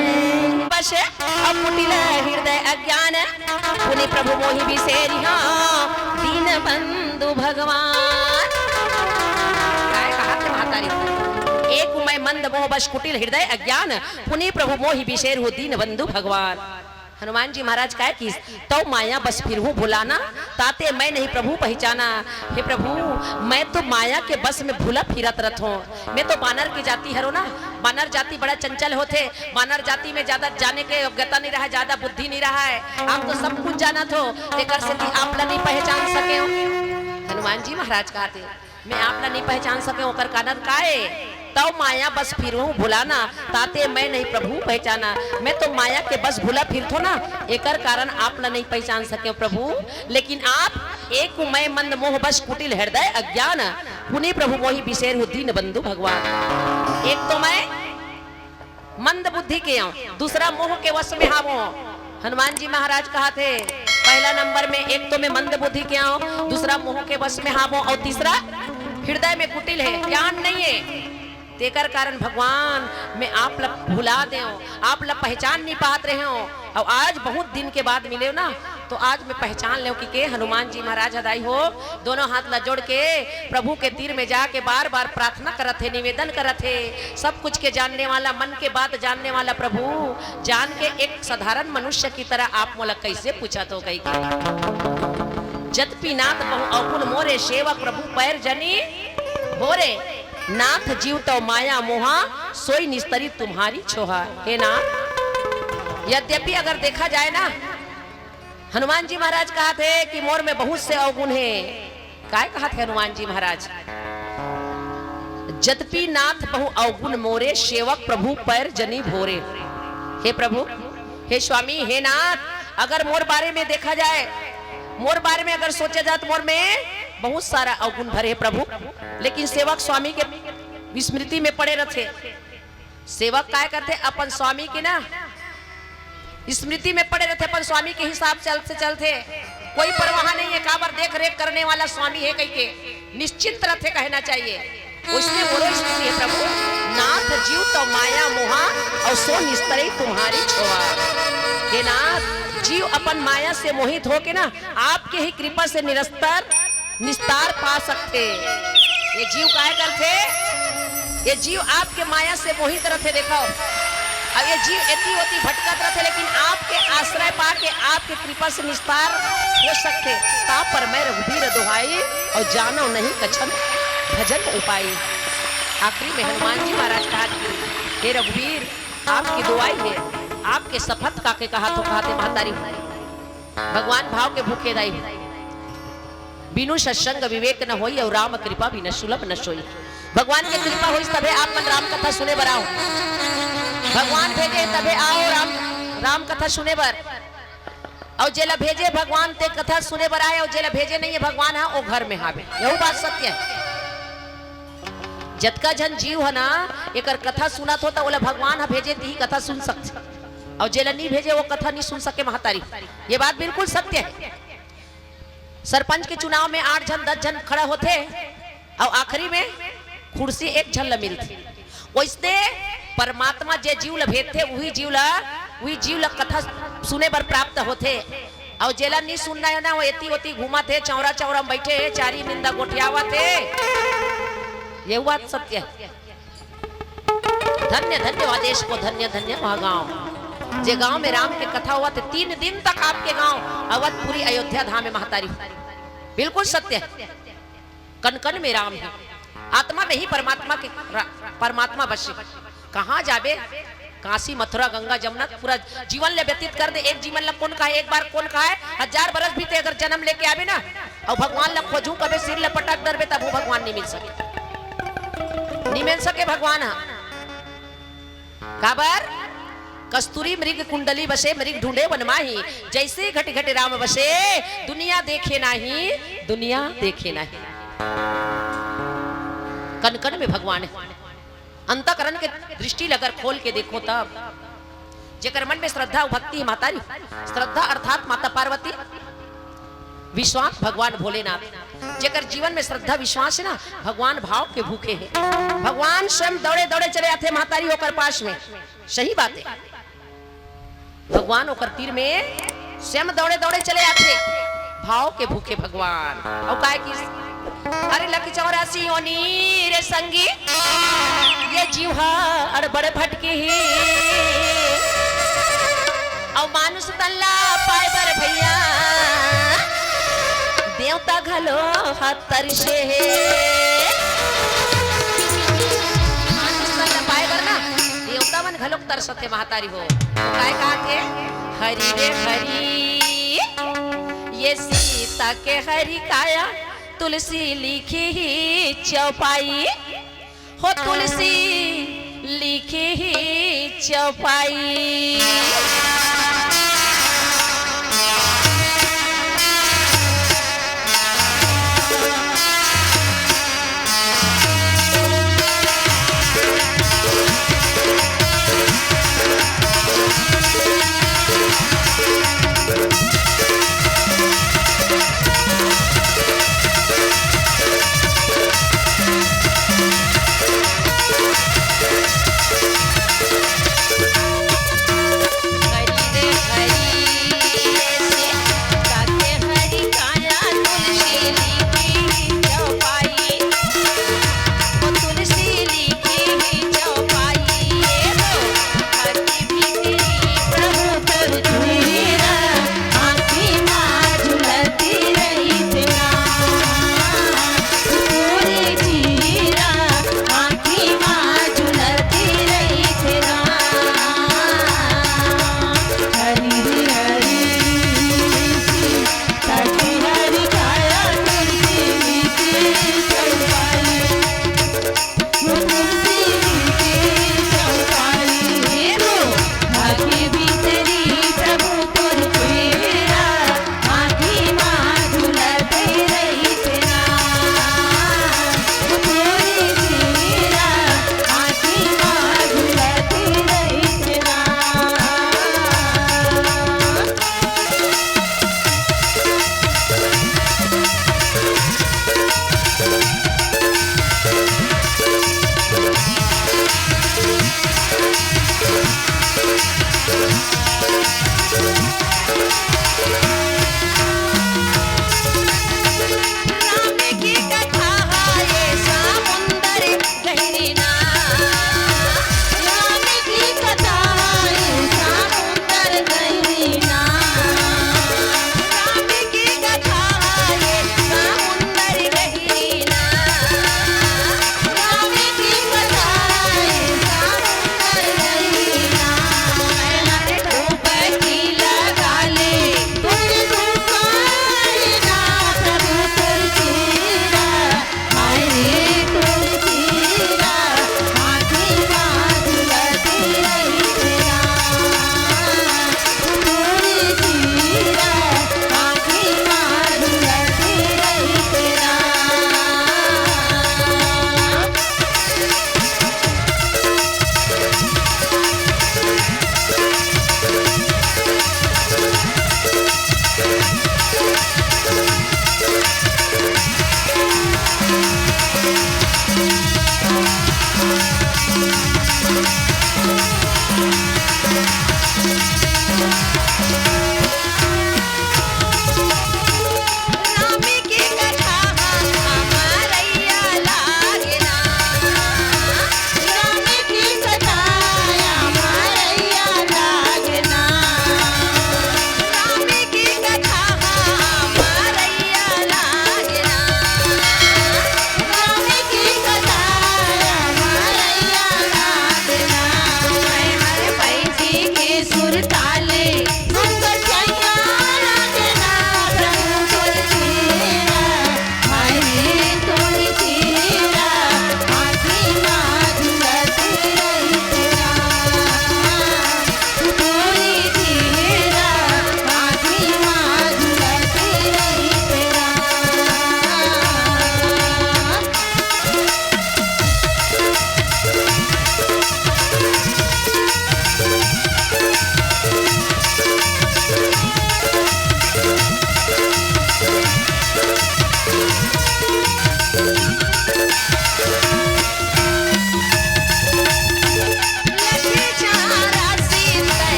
बस अब कुटिल हृदय अज्ञान पुनि प्रभु मोहि बिसेरिया दीन बंधु भगवान। काय कहा थे महातारी, एक मैं मंद मोह बस कुटिल हृदय अज्ञान पुनि प्रभु मोहि बिसेर हो दीन बंधु भगवान। हनुमान जी महाराज काय की तो माया बस फिर हूँ भुलाना ताते मैं नहीं प्रभु पहचाना। हे प्रभु मैं तो माया के बस में भूला फिरत रथ हूँ। मैं तो बानर की जाति हरो ना, बानर जाति बड़ा चंचल होते। बानर जाति में ज्यादा जाने के योग्यता नहीं रहा, ज्यादा बुद्धि नहीं रहा है। आप तो सब कुछ जाना थो लेकर से आप ला नहीं पहचान सके हो। हनुमान जी महाराज कहते मैं आप ला नहीं पहचान सके होकर कारण काए तो माया बस फिर हूँ भुलाना ताते मैं नहीं प्रभु पहचाना। मैं तो माया के बस भूला फिर थो ना एकर कारण आप ला नहीं पहचान सके प्रभु। लेकिन आप एक मैं मंद मोह बस कुटिल हृदय अज्ञान पुनि प्रभु मोहि बिसेर हो दीन बंधु भगवान। एक तो मैं मंद बुद्धि के हूँ, दूसरा मोह के वश में हावो। हनुमान जी महाराज कहा थे पहला नंबर में एक तो मैं मंद बुद्धि के हूँ, दूसरा मोह के वश में हावो और तीसरा हृदय में कुटिल है, ज्ञान नहीं है। तेकर कारण भगवान मैं आप ला भुला दे, आप ला पहचान नहीं पात रहे हो। और आज बहुत दिन के बाद मिले हो ना तो आज मैं पहचान ले कि हनुमान जी महाराज हदाई हो। दोनों हाथ ला जोड़ के प्रभु के तीर में जाके बार बार प्रार्थना करत थे, निवेदन करत थे। सब कुछ के जानने वाला, मन के बात जानने वाला प्रभु जान के एक साधारण मनुष्य की तरह आप मोला कैसे पूछा तो कही जतपी नाथ बहु अवगुण मोरे सेवक प्रभु पैर जनी भोरे नाथ जीव तो माया मोहा सोई निस्तरी तुम्हारी छोहा। हे नाथ यद्यपि अगर देखा जाए ना हनुमान जी महाराज कहा थे कि मोर में बहुत से अवगुण है। काय कहा थे हनुमान जी महाराज जतपी नाथ बहु अवगुण मोरे सेवक प्रभु पैर जनी भोरे। हे प्रभु, हे स्वामी, हे नाथ अगर मोर बारे में देखा जाए, मोर बारे में अगर सोचा जाए तो मोर में बहुत सारा अवगुण भरे प्रभु। लेकिन सेवक स्वामी के विस्मृति में पड़े रहते। सेवक काय करते अपन स्वामी के ना स्मृति में पड़े रहते, अपन स्वामी के हिसाब से चलते। कोई परवाह नहीं है काबर देख रेख करने वाला स्वामी है कहीं के निश्चिंत रहते कहना चाहिए। उसमें बोलो स्थिति है प्रभु नाथ जीव तो माया मोहा और सो निस्तरे तुम्हारी छोआ। हे नाथ जीव अपन माया से मोहित हो के ना आपके ही कृपा से निस्तार पा सकते। ये जीव काय करते, ये जीव आपके माया से मोहित रहते। देखो अब ये जीव एती होती भटकत रहते लेकिन आपके आश्रय पाके आपके कृपा से निस्तार हो सकते। ता पर मैं रघुबीर दुहाई और जानो नहीं कछन भजन उपाय। आखिरी में हनुमान जी महाराज कहा हे रघुबीर आपकी दुआई है, आपके शपथ का के कहा तो कहते महतारी भगवान भाव के भूखे दाई बिनु सत्संग विवेक न होई और राम कृपा भी न सुलभ न सोई। भगवान की कृपा हुई तबे आप मन राम कथा सुने बर आओ, भगवान भेजे तबे आओ राम कथा सुने बर। और जेला भेजे भगवान ते कथा सुने बर आए और जेला भेजे नहीं है भगवान है वो घर में हावे। यही बात सत्य है। जतका जन जीव है ना एकर कथा सुनत हो तो बोला भगवान है भेजे ती कथा सुन सकते और जेला नहीं भेजे वो कथा नहीं सुन सके महतारी। ये बात बिल्कुल सत्य है। सरपंच के चुनाव में 8 जन 10 जन खड़ा होते और आखिरी में कुर्सी एक जन ला मिलती। वैसे परमात्मा जे जीव ला भेजते वही जीव ला कथा सुने बर प्राप्त होते। और जेला नहीं सुनना है ना वो एती होती घुमा थे चौरा चौरा बैठे चारी निंदा गोठियावा थे। ये बात सत्य है। धन्य धन्य आदेश को धन्य धन्य वह गाँव जे गांव में राम की कथा हुआ थे 3 दिन तक आपके गांव अवधपुरी अयोध्या धाम में महतारी। बिल्कुल सत्य है। कन कन में राम है, आत्मा में ही परमात्मा बसे। कहाँ जाबे काशी मथुरा गंगा जमुना पूरा जीवन ले व्यतीत कर दे। एक जीवन ला कौन खाए, एक बार कौन खाए, 1000 बरस भी अगर जन्म लेके आवे ना और भगवान ला खोजू कभी सिर ले पटक दरबे तब वो भगवान नहीं मिल सके, नहीं मिल सके भगवान। काबर कस्तूरी मृग कुंडली बसे मृग ढूंढे वन माही जैसे घट घट राम बसे दुनिया देखे नाही दुनिया देखे नाही। कन कन में भगवान है। अंतकरण के दृष्टि अगर खोल के देखो तब जेकर मन में श्रद्धा भक्ति मातारी श्रद्धा अर्थात माता पार्वती, विश्वास भगवान भोलेनाथ। जेकर जीवन में श्रद्धा विश्वास है ना भगवान भाव के भूखे हैं। भगवान स्वयं दौड़े दौड़े चले आते महतारी होकर पास में सही बात है। भगवान ओकर तीर में स्वयं दौड़े दौड़े चले आते, भाव के भूखे भगवान। और काय की अरे लकी 84 ओनी रे संगी ये जीवा अड़बड़ भटके ही और मानुष तल्ला पाए बर भैया देवता घलो हाथ तरसे मानुष तल्ला पाए बर ना देवता मन घलो तरसते महतारी हो। काय कहते हरि रे हरि ये सीता के हरि काया तुलसी लिखी ही चौपाई हो तुलसी लिखी ही चौपाई।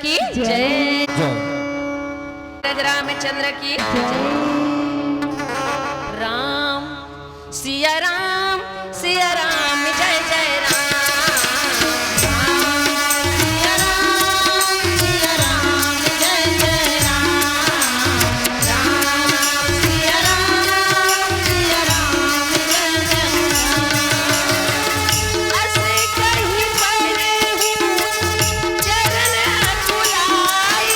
की जय। रामचंद्र की राम सिया राम जय जय राम। सिया राम जय जय राम। राम सिया राम जय जय राम। अस कहीं परे हूँ चरण अकुलाई,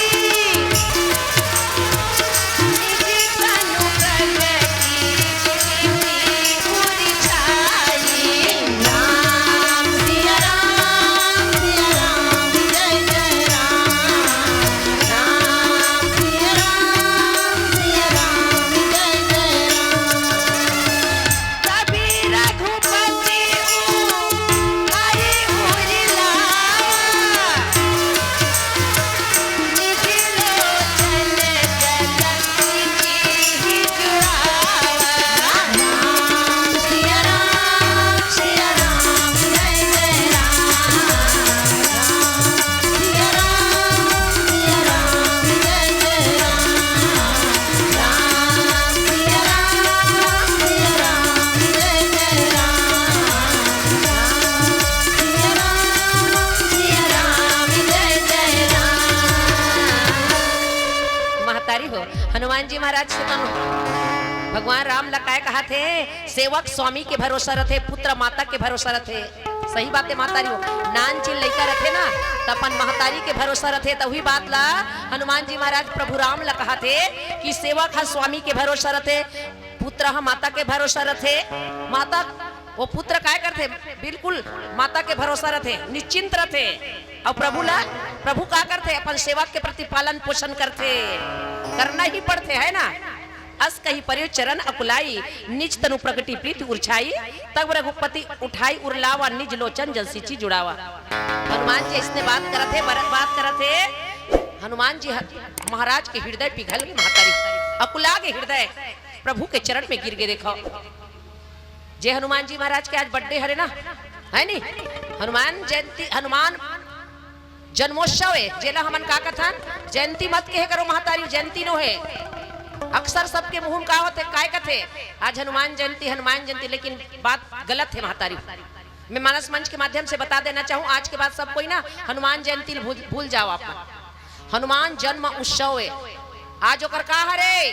हनुमान जी महाराज भगवान राम लकाय कहा थे सेवक स्वामी के भरोसा रथे, पुत्र माता के भरोसा रथे। सही बात है महतारी हो, नान चिल लइका रथे ना तो अपन महतारी के भरोसा रथे। तो वही बात ला हनुमान जी महाराज प्रभु राम ला कहा थे कि सेवक हा स्वामी के भरोसा रथे, पुत्र हा माता के भरोसा रथे। माता वो पुत्र काय करते बिल्कुल माता के भरोसा रथे, निश्चिंत रथे। और प्रभु का करते अपन सेवक के प्रति पालन पोषण करते, करना ही पड़ते है ना। अस कही परियो चरण अकुलाई, निज तनु प्रगति प्रीति उर्छाई, तब रघुपति उठाई उरलावा, निज लोचन जल सिंची जुड़ावा। हनुमान जी इसने बात करते हनुमान जी महाराज के हृदय पिघल गए, महतारी अकुला के हृदय प्रभु के चरण में गिर गए। देखो जे हनुमान जी महाराज के आज बर्थडे हरे ना है नी, हनुमान जयंती हनुमान जन्मोत्सव है। जेला हमन का कथन जयंती मत कहे करो महतारी, जयंती नो है। अक्सर सबके मुंह का होते काय कथे आज हनुमान जयंती, लेकिन बात गलत है महतारी। मैं मानस मंच के माध्यम से बता देना चाहूँ, आज के बाद सब कोई ना हनुमान जयंती भूल जाओ आप। हनुमान जन्म उत्सव है आज, ओकर का हरे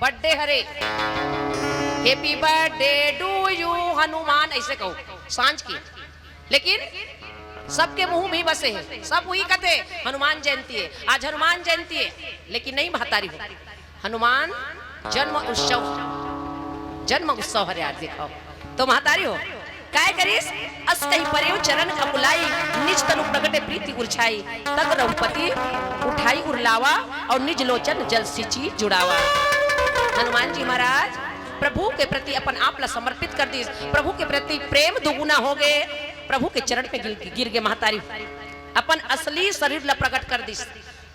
बर्थडे हरे। Happy birthday to you Hanuman ऐसे कहो सांझ की, लेकिन सबके मुंह भी बसे है, सब वही कहते हनुमान जयंती है आज, हनुमान जयंती है। लेकिन नहीं महतारी हो, हनुमान जन्म उत्सव हरे आज देखो। तो महतारी हो काय करीस अस कही परियो चरण अकुलाई, निज तनु प्रगटे प्रीति उर्छाई, तब रघुपति उठाई उरलावा, और निज लोचन जल सिंची जुड़ावा। हनुमान जी महाराज प्रभु के प्रति अपन आप ला समर्पित कर दी, प्रभु के प्रति प्रेम दुगुना हो गए, प्रभु के चरण पे गिर गए महतारी। अपन असली शरीर ला प्रकट कर दी,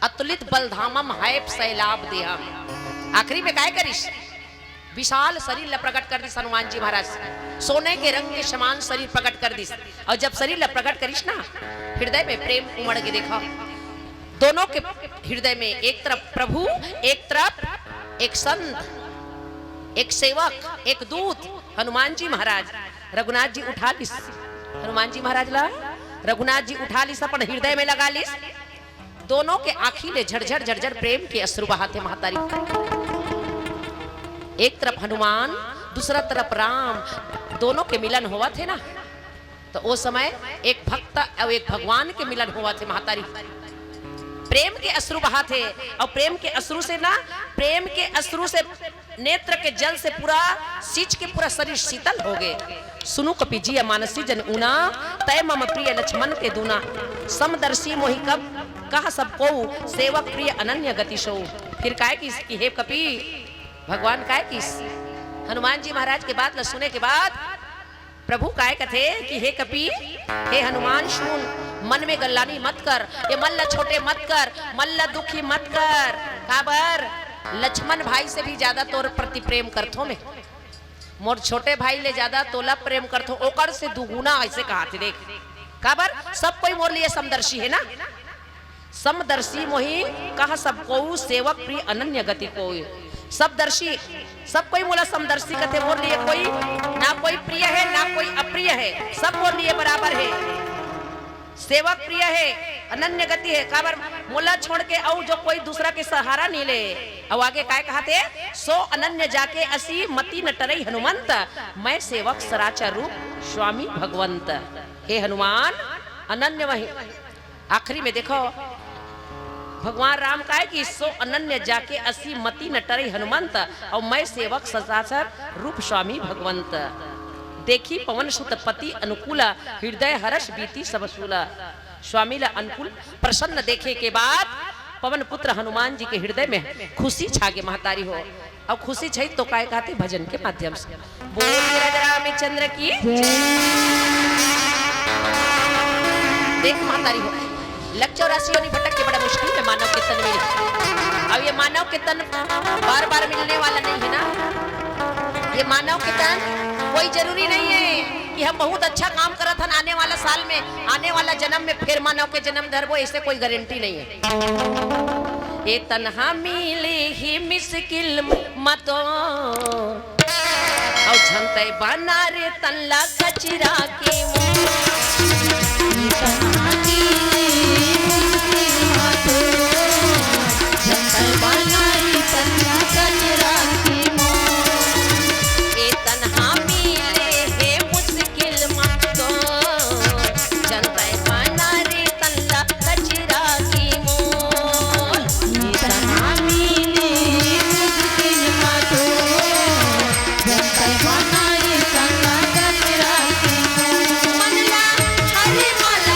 अतुलित बलधामम हैप सैलाब देहा। आखिरी में काय करिस विशाल शरीर ला प्रकट कर दी हनुमान जी महाराज, सोने के रंग के समान शरीर प्रकट कर दी। और जब शरीर ला प्रकट करिस ना, हृदय में प्रेम उमड़ के देखा। दोनों के हृदय में एक तरफ प्रभु, एक तरफ एक संत, एक सेवक, एक दूत। हनुमान जी महाराज रघुनाथ जी उठा लिस, हनुमान जी महाराज ला रघुनाथ जी उठा लिस, अपन हृदय में लगा लिस। दोनों के आँखी ले झरझर झरझर प्रेम के अश्रु बहाते महतारी। एक तरफ हनुमान, दूसरा तरफ राम, दोनों के मिलन हुआ थे ना। तो वो समय एक भक्त और एक भगवान के मिलन हुआ थे महतारी। प्रेम के अश्रु बहा थे, और प्रेम के अश्रु से ना, प्रेम के अश्रु से नेत्र के जल से पूरा सींच के पूरा शरीर शीतल हो गए। सुनु कपि जी मानसी जन ऊना, तय मम प्रिय लक्ष्मण के दूना, समदर्शी मोहि कब कहा सबको, सेवक प्रिय अनन्य गति सो। फिर काय की हे कपि भगवान काय की हनुमान जी महाराज के बात सुने के बाद प्रभु काय कथे कि हे कपि हे हनुमान सुन, मन में गल्लानी मत कर, ये मल्ल छोटे मत कर, मल्ल दुखी मत कर। काबर लक्ष्मण भाई से भी ज्यादा तोर प्रति प्रेम करथो में, मोर छोटे भाई ले ज्यादा तोला प्रेम करथो, ओकर से दुगुना ऐसे कहा थे। देख काबर सब कोई मोर लिए समदर्शी है ना, समदर्शी मोहि कहा सब को सेवक प्रिय अनन्य गति को। सब दर्शी सब कोई मोला समदर्शी कहते, मोर लिए कोई ना कोई प्रिय है ना कोई अप्रिय है, सब मोर लिए बराबर है। सेवक प्रिय है, अनन्य गति है, काबर मोला छोड़ के और जो कोई दूसरा के सहारा नहीं ले। और आगे काय कहते, सो अनन्य जाके असी मति न टरई हनुमंत, मैं सेवक सराचा रूप स्वामी भगवंत। हे हनुमान अनन्य वही। आखिरी में देखो भगवान राम का है कि सो अनन्य जाके असी मति न टरई हनुमंत, और मैं सेवक सराचर रूप स्वामी भगवंत। देखी पवन सुत पति अनुकूला, हृदय हर्ष बीती सब सूला। स्वामी ला अनुकूल प्रसन्न देखे के बाद पवन पुत्र हनुमान जी के हृदय में खुशी छागे महतारी हो। और खुशी छै तो काय कहते भजन के माध्यम से। बोल रामचंद्र की देख महतारी हो। लक्ष्य राशि नहीं भटक के बड़ा मुश्किल है मानव के तन में। अब ये मानव के तन बार बार मिलने वाला नहीं है ना। ये मानव के तन कोई जरूरी नहीं है कि हम बहुत अच्छा काम करत हन, आने वाला साल में आने वाला जन्म में फिर मानव के जन्म धरबो, ऐसे कोई गारंटी नहीं है। ये तन्हा मिले ही मुश्किल मतो और झंते बना रे तनला कचरा के मनला हरे माला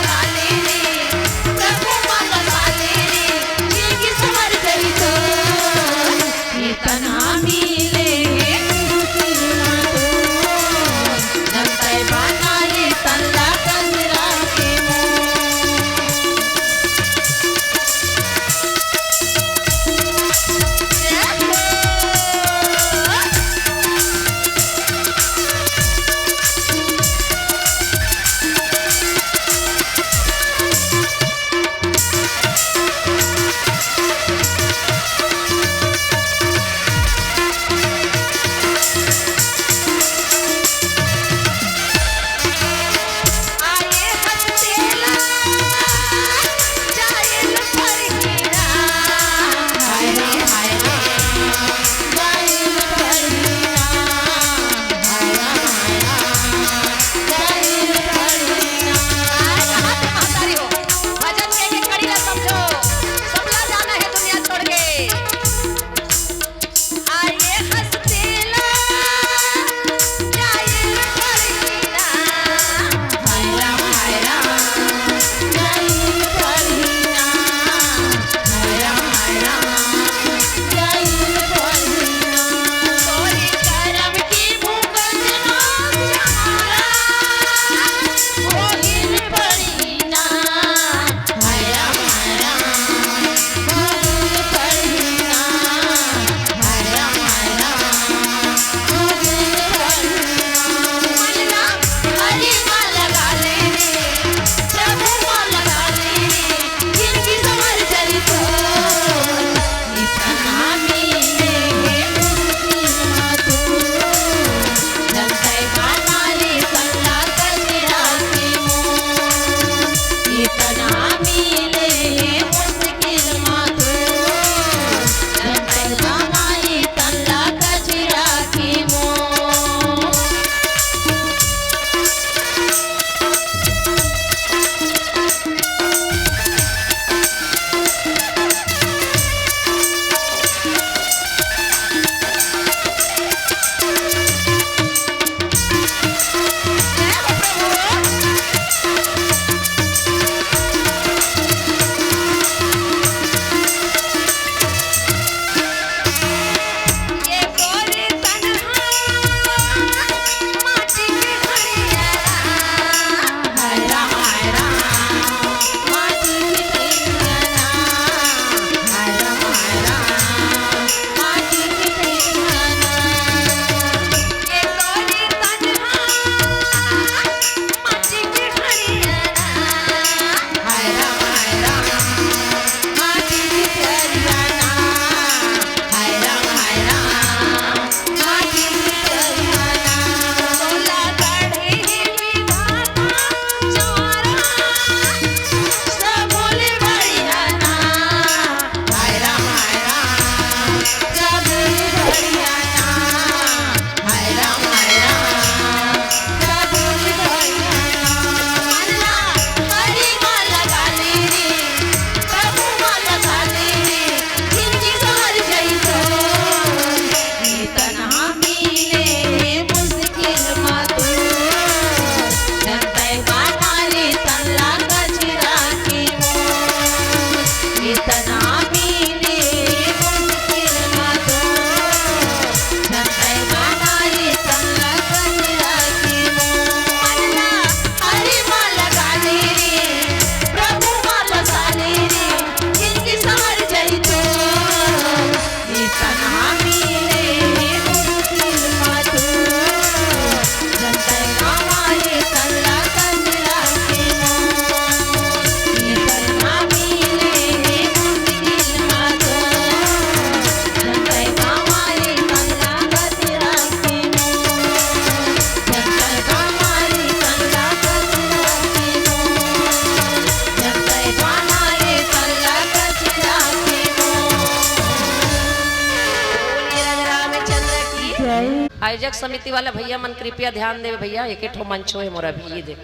आयोजक समिति वाला भैया मन कृपया ध्यान देवे भैया, एक ठो मंच है मोरा भी, ये देख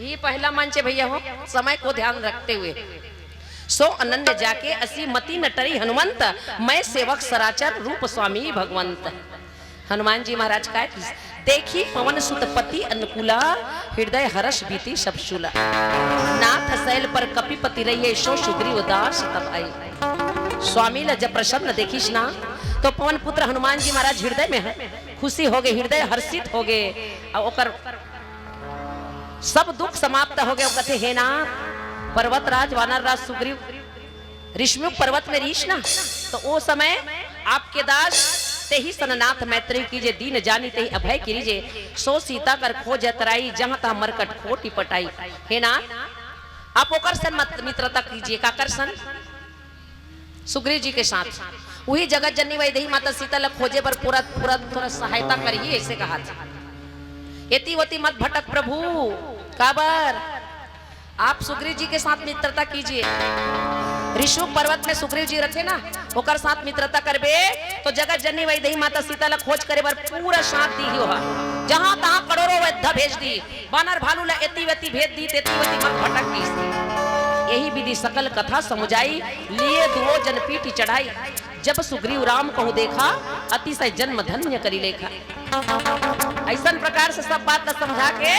ये पहला मंच है भैया हो, समय को ध्यान रखते हुए। सो अनन्य जाके असी मति नटरी हनुमंत, मैं सेवक सराचर रूप स्वामी भगवंत। हनुमान जी महाराज का देखी पवन सुत पति अनुकूला, हृदय हर्ष बीती सब शूला। नाथ शैल पर कपिपति रहिए, सो सुग्रीव दास तब आई। स्वामी ल जब प्रसन्न देखीश ना, तो पवन पुत्र हनुमान जी महाराज हृदय में है खुशी हो गए, हृदय हर्षित हो गए, और सब दुख समाप्त हो गए। कहते हे ना पर्वत राज वानर राज सुग्रीव ऋषमुख पर्वत में रीश ना, तो वो समय आपके दास ते ही सननाथ मैत्री कीजे, दीन जानी ते ही अभय कीजे। सो सीता कर खोज तराई, जहां तहां मरकट खोटी पटाई। हे ना आप ओकर सन मित्रता कीजिए, काकर सन सुग्रीव जी के साथ। वही जगत जननी वैदेही माता सीता ल खोजे पर पूरा पूरा थोड़ा सहायता करिए, ऐसे कहा था। यति वति मत भटक प्रभु, काबर आप सुग्रीव जी के साथ मित्रता कीजिए। ऋषुक पर्वत में सुग्रीव जी रखे ना, ओकर साथ मित्रता करबे तो जगत जननी वैदेही माता सीता ल खोज करे बर पूरा साथ दी हो, जहां तहां करोड़ों वैद्य भेज दी, बानर भालू ल एति वति भेज दी, तेति वति मत भटक दी। यही विधि सकल कथा समुझाई, लिए दुओ जन पीठी चढ़ाई। जब सुग्रीव राम कहूँ देखा, अतिशय जन्म धन्य करी लेखा। ऐसा प्रकार से सब बात समझा के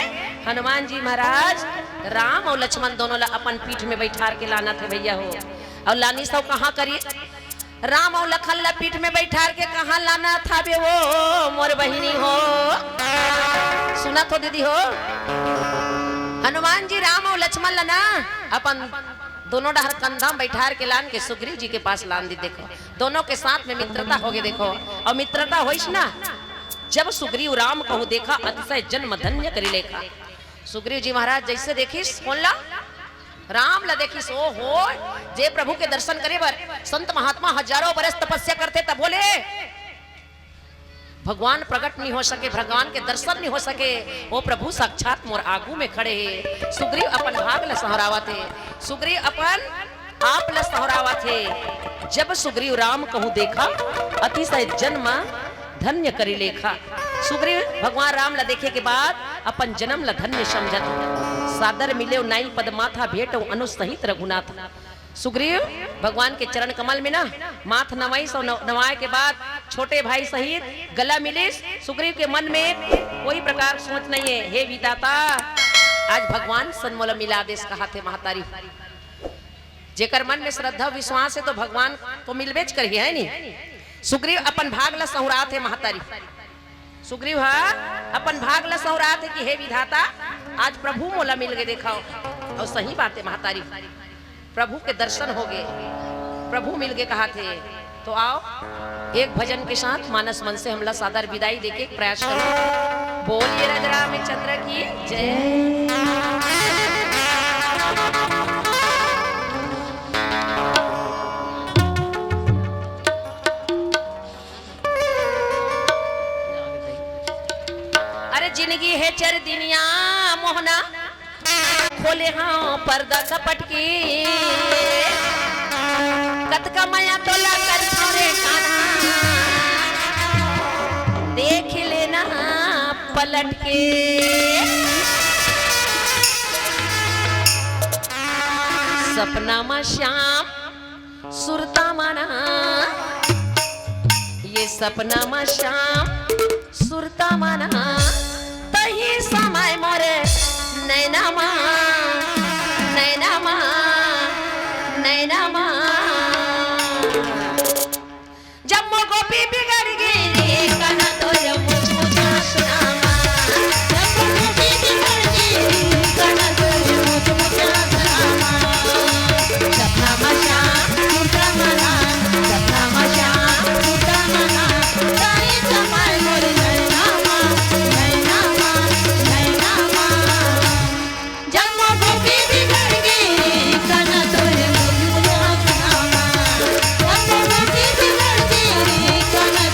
हनुमान जी महाराज राम और लक्ष्मण दोनों ला अपन पीठ में बैठा के लाना थे भैया हो। और लानी सब कहाँ करिए, राम और लखन ला पीठ में बैठा के कहाँ लाना था बे वो मोर बहिनी हो। सुना तो दीदी हो, हनुमान जी राम और लक्ष्मण ला ना अपन दोनों डहर कंधा बैठा के लान के सुग्रीव जी के पास लान दी। देखो दोनों के साथ में मित्रता हो गई, देखो और मित्रता होइस ना। जब सुग्रीव राम कहूँ देखा, अतिशय जन्म धन्य करी लेखा। सुग्रीव जी महाराज जैसे देखिस कौन ला, राम ला देखिस, ओ हो जे प्रभु के दर्शन करे बर संत महात्मा हजारों बरस तपस्या करते, तब बोले भगवान प्रकट नहीं हो सके, भगवान के दर्शन नहीं हो सके, वो प्रभु साक्षात मोर आगू में खड़े है। सुग्रीव अपन भाग ल सहरावा थे, सुग्रीव अपन आप ल सहरावा थे। जब सुग्रीव राम कहूँ देखा, अतिशय जन्म धन्य करी लेखा। सुग्रीव भगवान राम ला देखे के बाद अपन जन्म ला धन्य समझत, सादर मिले नाई पद माथा भेट अनुसहित रघुनाथ। सुग्रीव भगवान के चरण कमल में ना माथ नवाई सो नवाए के बाद छोटे भाई सहित गला मिलिस। सुग्रीव के मन में कोई प्रकार सोच नहीं है, हे विधाता आज भगवान सन्मोल मिला देश कहा थे महतारी। जेकर मन में श्रद्धा विश्वास है तो भगवान तो मिलबेच करिए है नी। सुग्रीव अपन भाग ला सहुरा थे महतारी, सुग्रीव अपन भाग ला सहुरा थे कि हे विधाता आज प्रभु मोला मिल गए देखाओ। और सही बात है महतारी, प्रभु के दर्शन हो गए, प्रभु मिल गए कहा थे। तो आओ एक भजन के साथ मानस मन से हमला सादर विदाई देके प्रयास करो। बोलिए राजा रामचंद्र की जय। अरे जिंदगी है चर दिनिया मोहना, खोले हाँ पर्दा कपट की, कत का माया तोला कर छोरे काना। पलट के सपना में श्याम सुरता माना ये सपना में श्याम सुरता माना तही समय मोरे नैना मा नैना मा नैना मा जब मो गोपी बिगड़ गई कना तो मुझ मुझा सुनामा जब मो गोपी बिगड़ गई कना तो मुझ मुझा सुनामा सपना में श्याम सुरता माना सपना में श्याम सुरता माना तही समय मोरे नैना मा नैना मा नैना मा जब मो गोपी बिगड़ गई कना तो मुझ मुझा सुनामा जब मो गोपी बिगड़ गई कना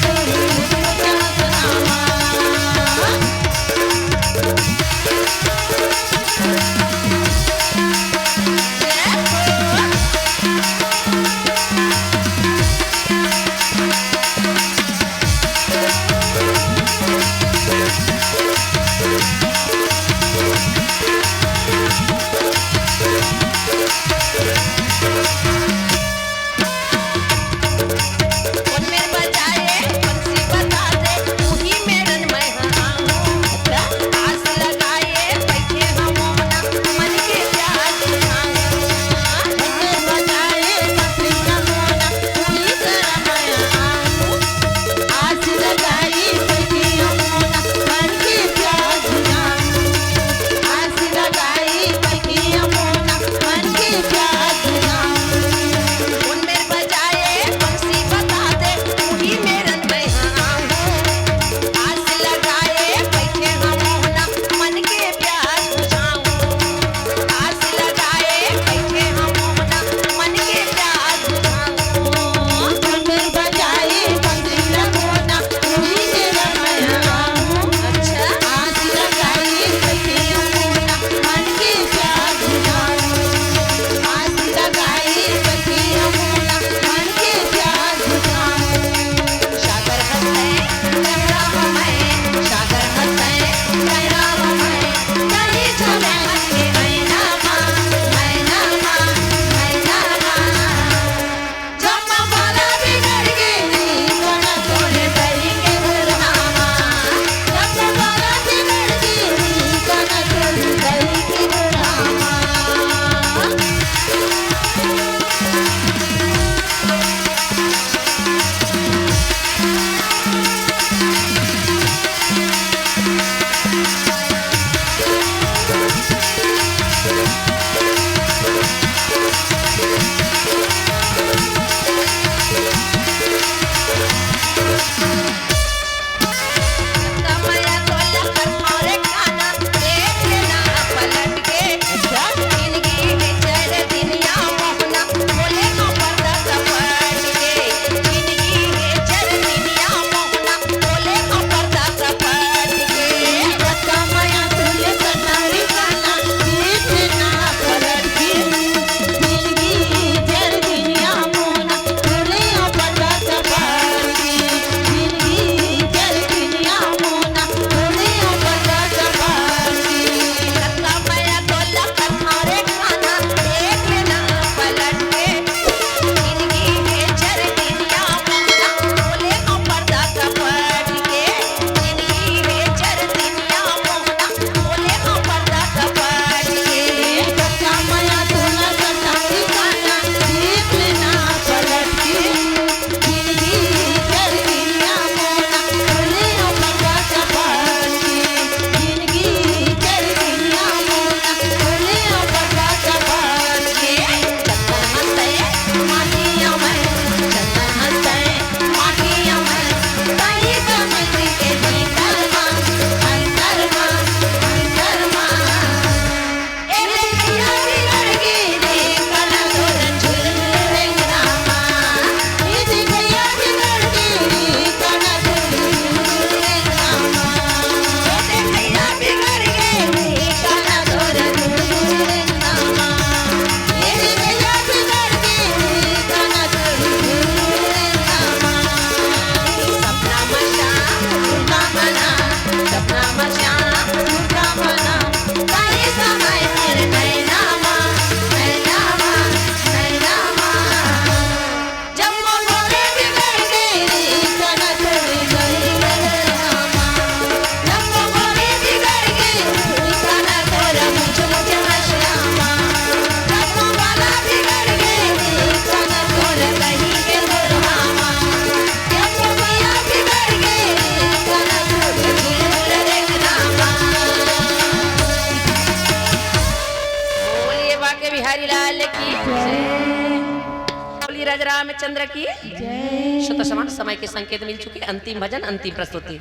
तुलसीराज रामचंद्र की जय। शत समान समय के संकेत मिल चुके। अंतिम भजन अंतिम प्रस्तुति।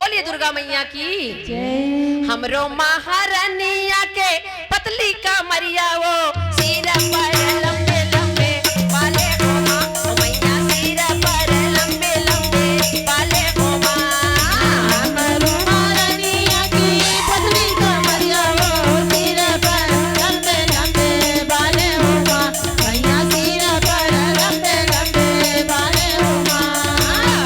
बोलिए दुर्गा मैया की जय। हमरो महारानिया के पतली का मरिया वो सिर पर लंबे लंबे वाले हो माँ ओ मैया सिर पर लंबे लंबे वाले हो माँ। हमरो महारानिया की पतली का मरिया वो सिर पर लंबे लंबे बाले हो माँ मैया सिर पर लंबे लंबे बाले हो माँ।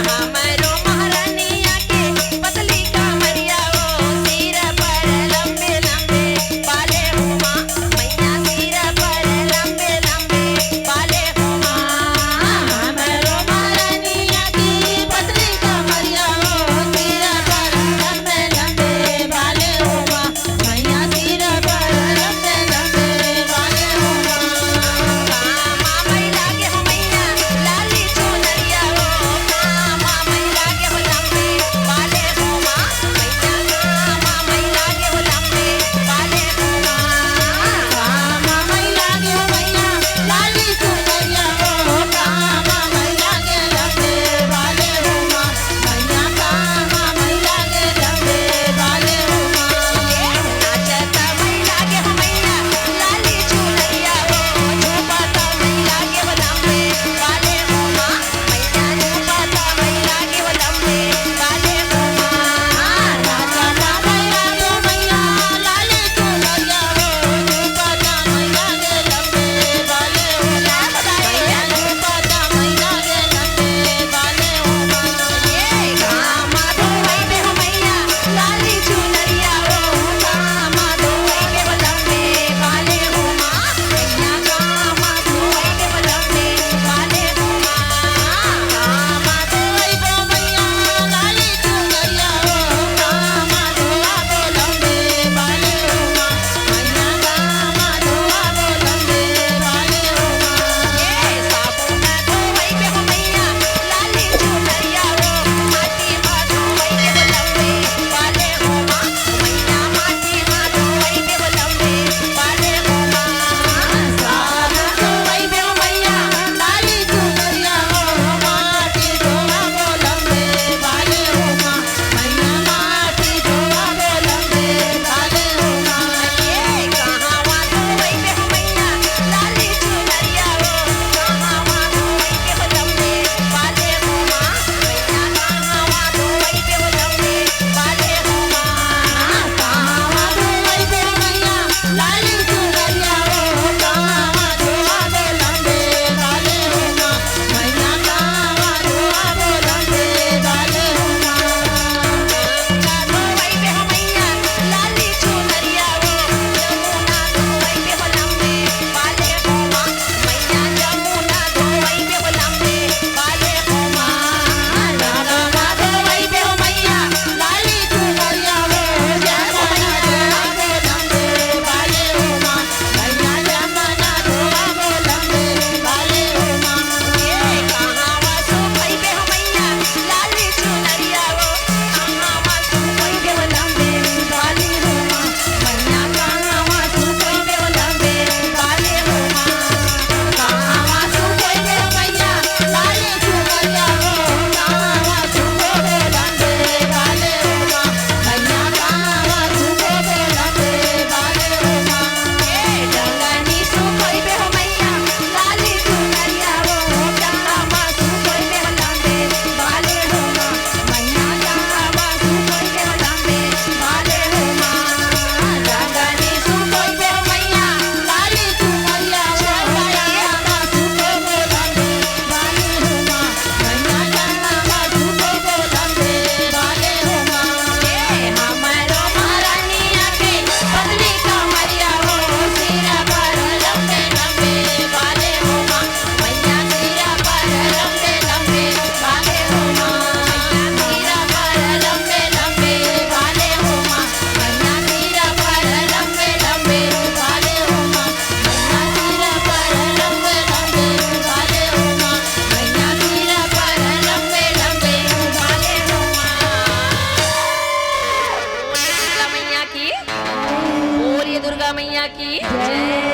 हमरो महारानिया के पतली का मरिया वो सिर पर लंबे लंबे वाले हो माँ मैया सिर पर लंबे लंबे वाले हो माँ। हमरो महारानिया की पतली का मरिया वो सिर पर लंबे लंबे बाले हो माँ मैया सिर पर लंबे लंबे बाले हो माँ। कामा मई लागे हो मैया लाली चुनरिया हो कामा मई लागे हो लंबे वाले हो माँ मैया कामा मई लागे हो लंबे वाले हो माँ। कामा मई लागे हो मैया लाली चुनरिया हो कामा मई लागे लंबे बाले हो माँ मैया कामा मई लागे लंबे बाले हो माँ। नाचत मई लागे हो मैया लाली चुनरिया हो झूमत मई लागे हो लंबे वाले हो माँ मैया झूमत मई लागे हो लंबे वाले हो माँ। राजा मई लागे हो मैया लाली चुनरिया हो झूमता मई लागे लंबे बाले हो माँ मैया झूमता मई लागे लंबे बाले हो माँ। कामा धोई पे हो मैया लाली चुनरिया हो कामा धोई पे हो लंबे वाले हो माँ मैया कामा धोई पे हो लंबे वाले हो माँ। कामा धोई पे मैया लाली चुनरिया हो कामा धोआ बो लंबे बाले हो माँ मैया कामा धोआ बो लंबे बाले हो माँ। साबुन धोई पे हो मैया लाली चुनरिया हो माटी मा धोई पे हो लंबे वाले हो माँ मैया माटी मा धोई पे हो लंबे वाले हो माँ। साबुन धोई पे मैया लाली चुनरिया हो माटी धोआ बो लंबे बाले हो माँ मैया माटी धोआ बो लंबे बाले हो माँ। कहावा धोई पे हो मैया लाली चुनरिया हो कहावा धोई पे हो लंबे वाले हो माँ मैया कहावा धोई पे हो लंबे वाले हो माँ। कामा धोई पे मैया लाली चुनरिया हो कामा धोआ बो लंबे बाले हो माँ मैया कामा धोआ बो लंबे बाले हो माँ। धोई पे हो मैया लाली चुनरिया हो जमुना धोई पे हो लंबे वाले हो माँ मैया जमुना धोई पे हो लंबे वाले हो माँ। कामा धोई पे मैया लाली चुनरिया हो जमुना धोआ बो लंबे बाले हो माँ मैया जमुना धोआ बो लंबे बाले हो माँ। कहावा सुखई पे हो मैया लाली चुनरिया हो कहावा सुखई पे हो लंबे वाली हो माँ मैया कहावा सुखई पे हो लंबे वाले हो माँ। कामा सुखई पे मैया लाली चुनरिया हो कामा सुखो बो लंबे बाले हो माँ मैया कामा सुखो बो लंबे बाले हो माँ। डंगनी सुखई पे हो मैया लाली चुनरिया हो कहावा सुखई पे हो लंबे वाले हो माँ मैया कहावा सुखई पे हो लंबे वाले हो माँ। डंगनी सुखई पे हो मैया लाली चुनरिया हो कामा सुखो बो लंबे बाले हो माँ मैया कामा सुखो बो लंबे बाले हो माँ। हमरो महारानिया के पतली कमरिया हो सिर पर लंबे लंबे वाले हो माँ मैया सिर पर लंबे लंबे वाले हो माँ मैया सिर पर लंबे लंबे वाले हो माँ मैया सिर पर लंबे लंबे वाले हो माँ मैया सिर पर लंबे लंबे वाले हो माँ मैया सिर पर लंबे लंबे वाले हो माँ। दुर्गा मैया की बोलिए दुर्गा मैया की जय।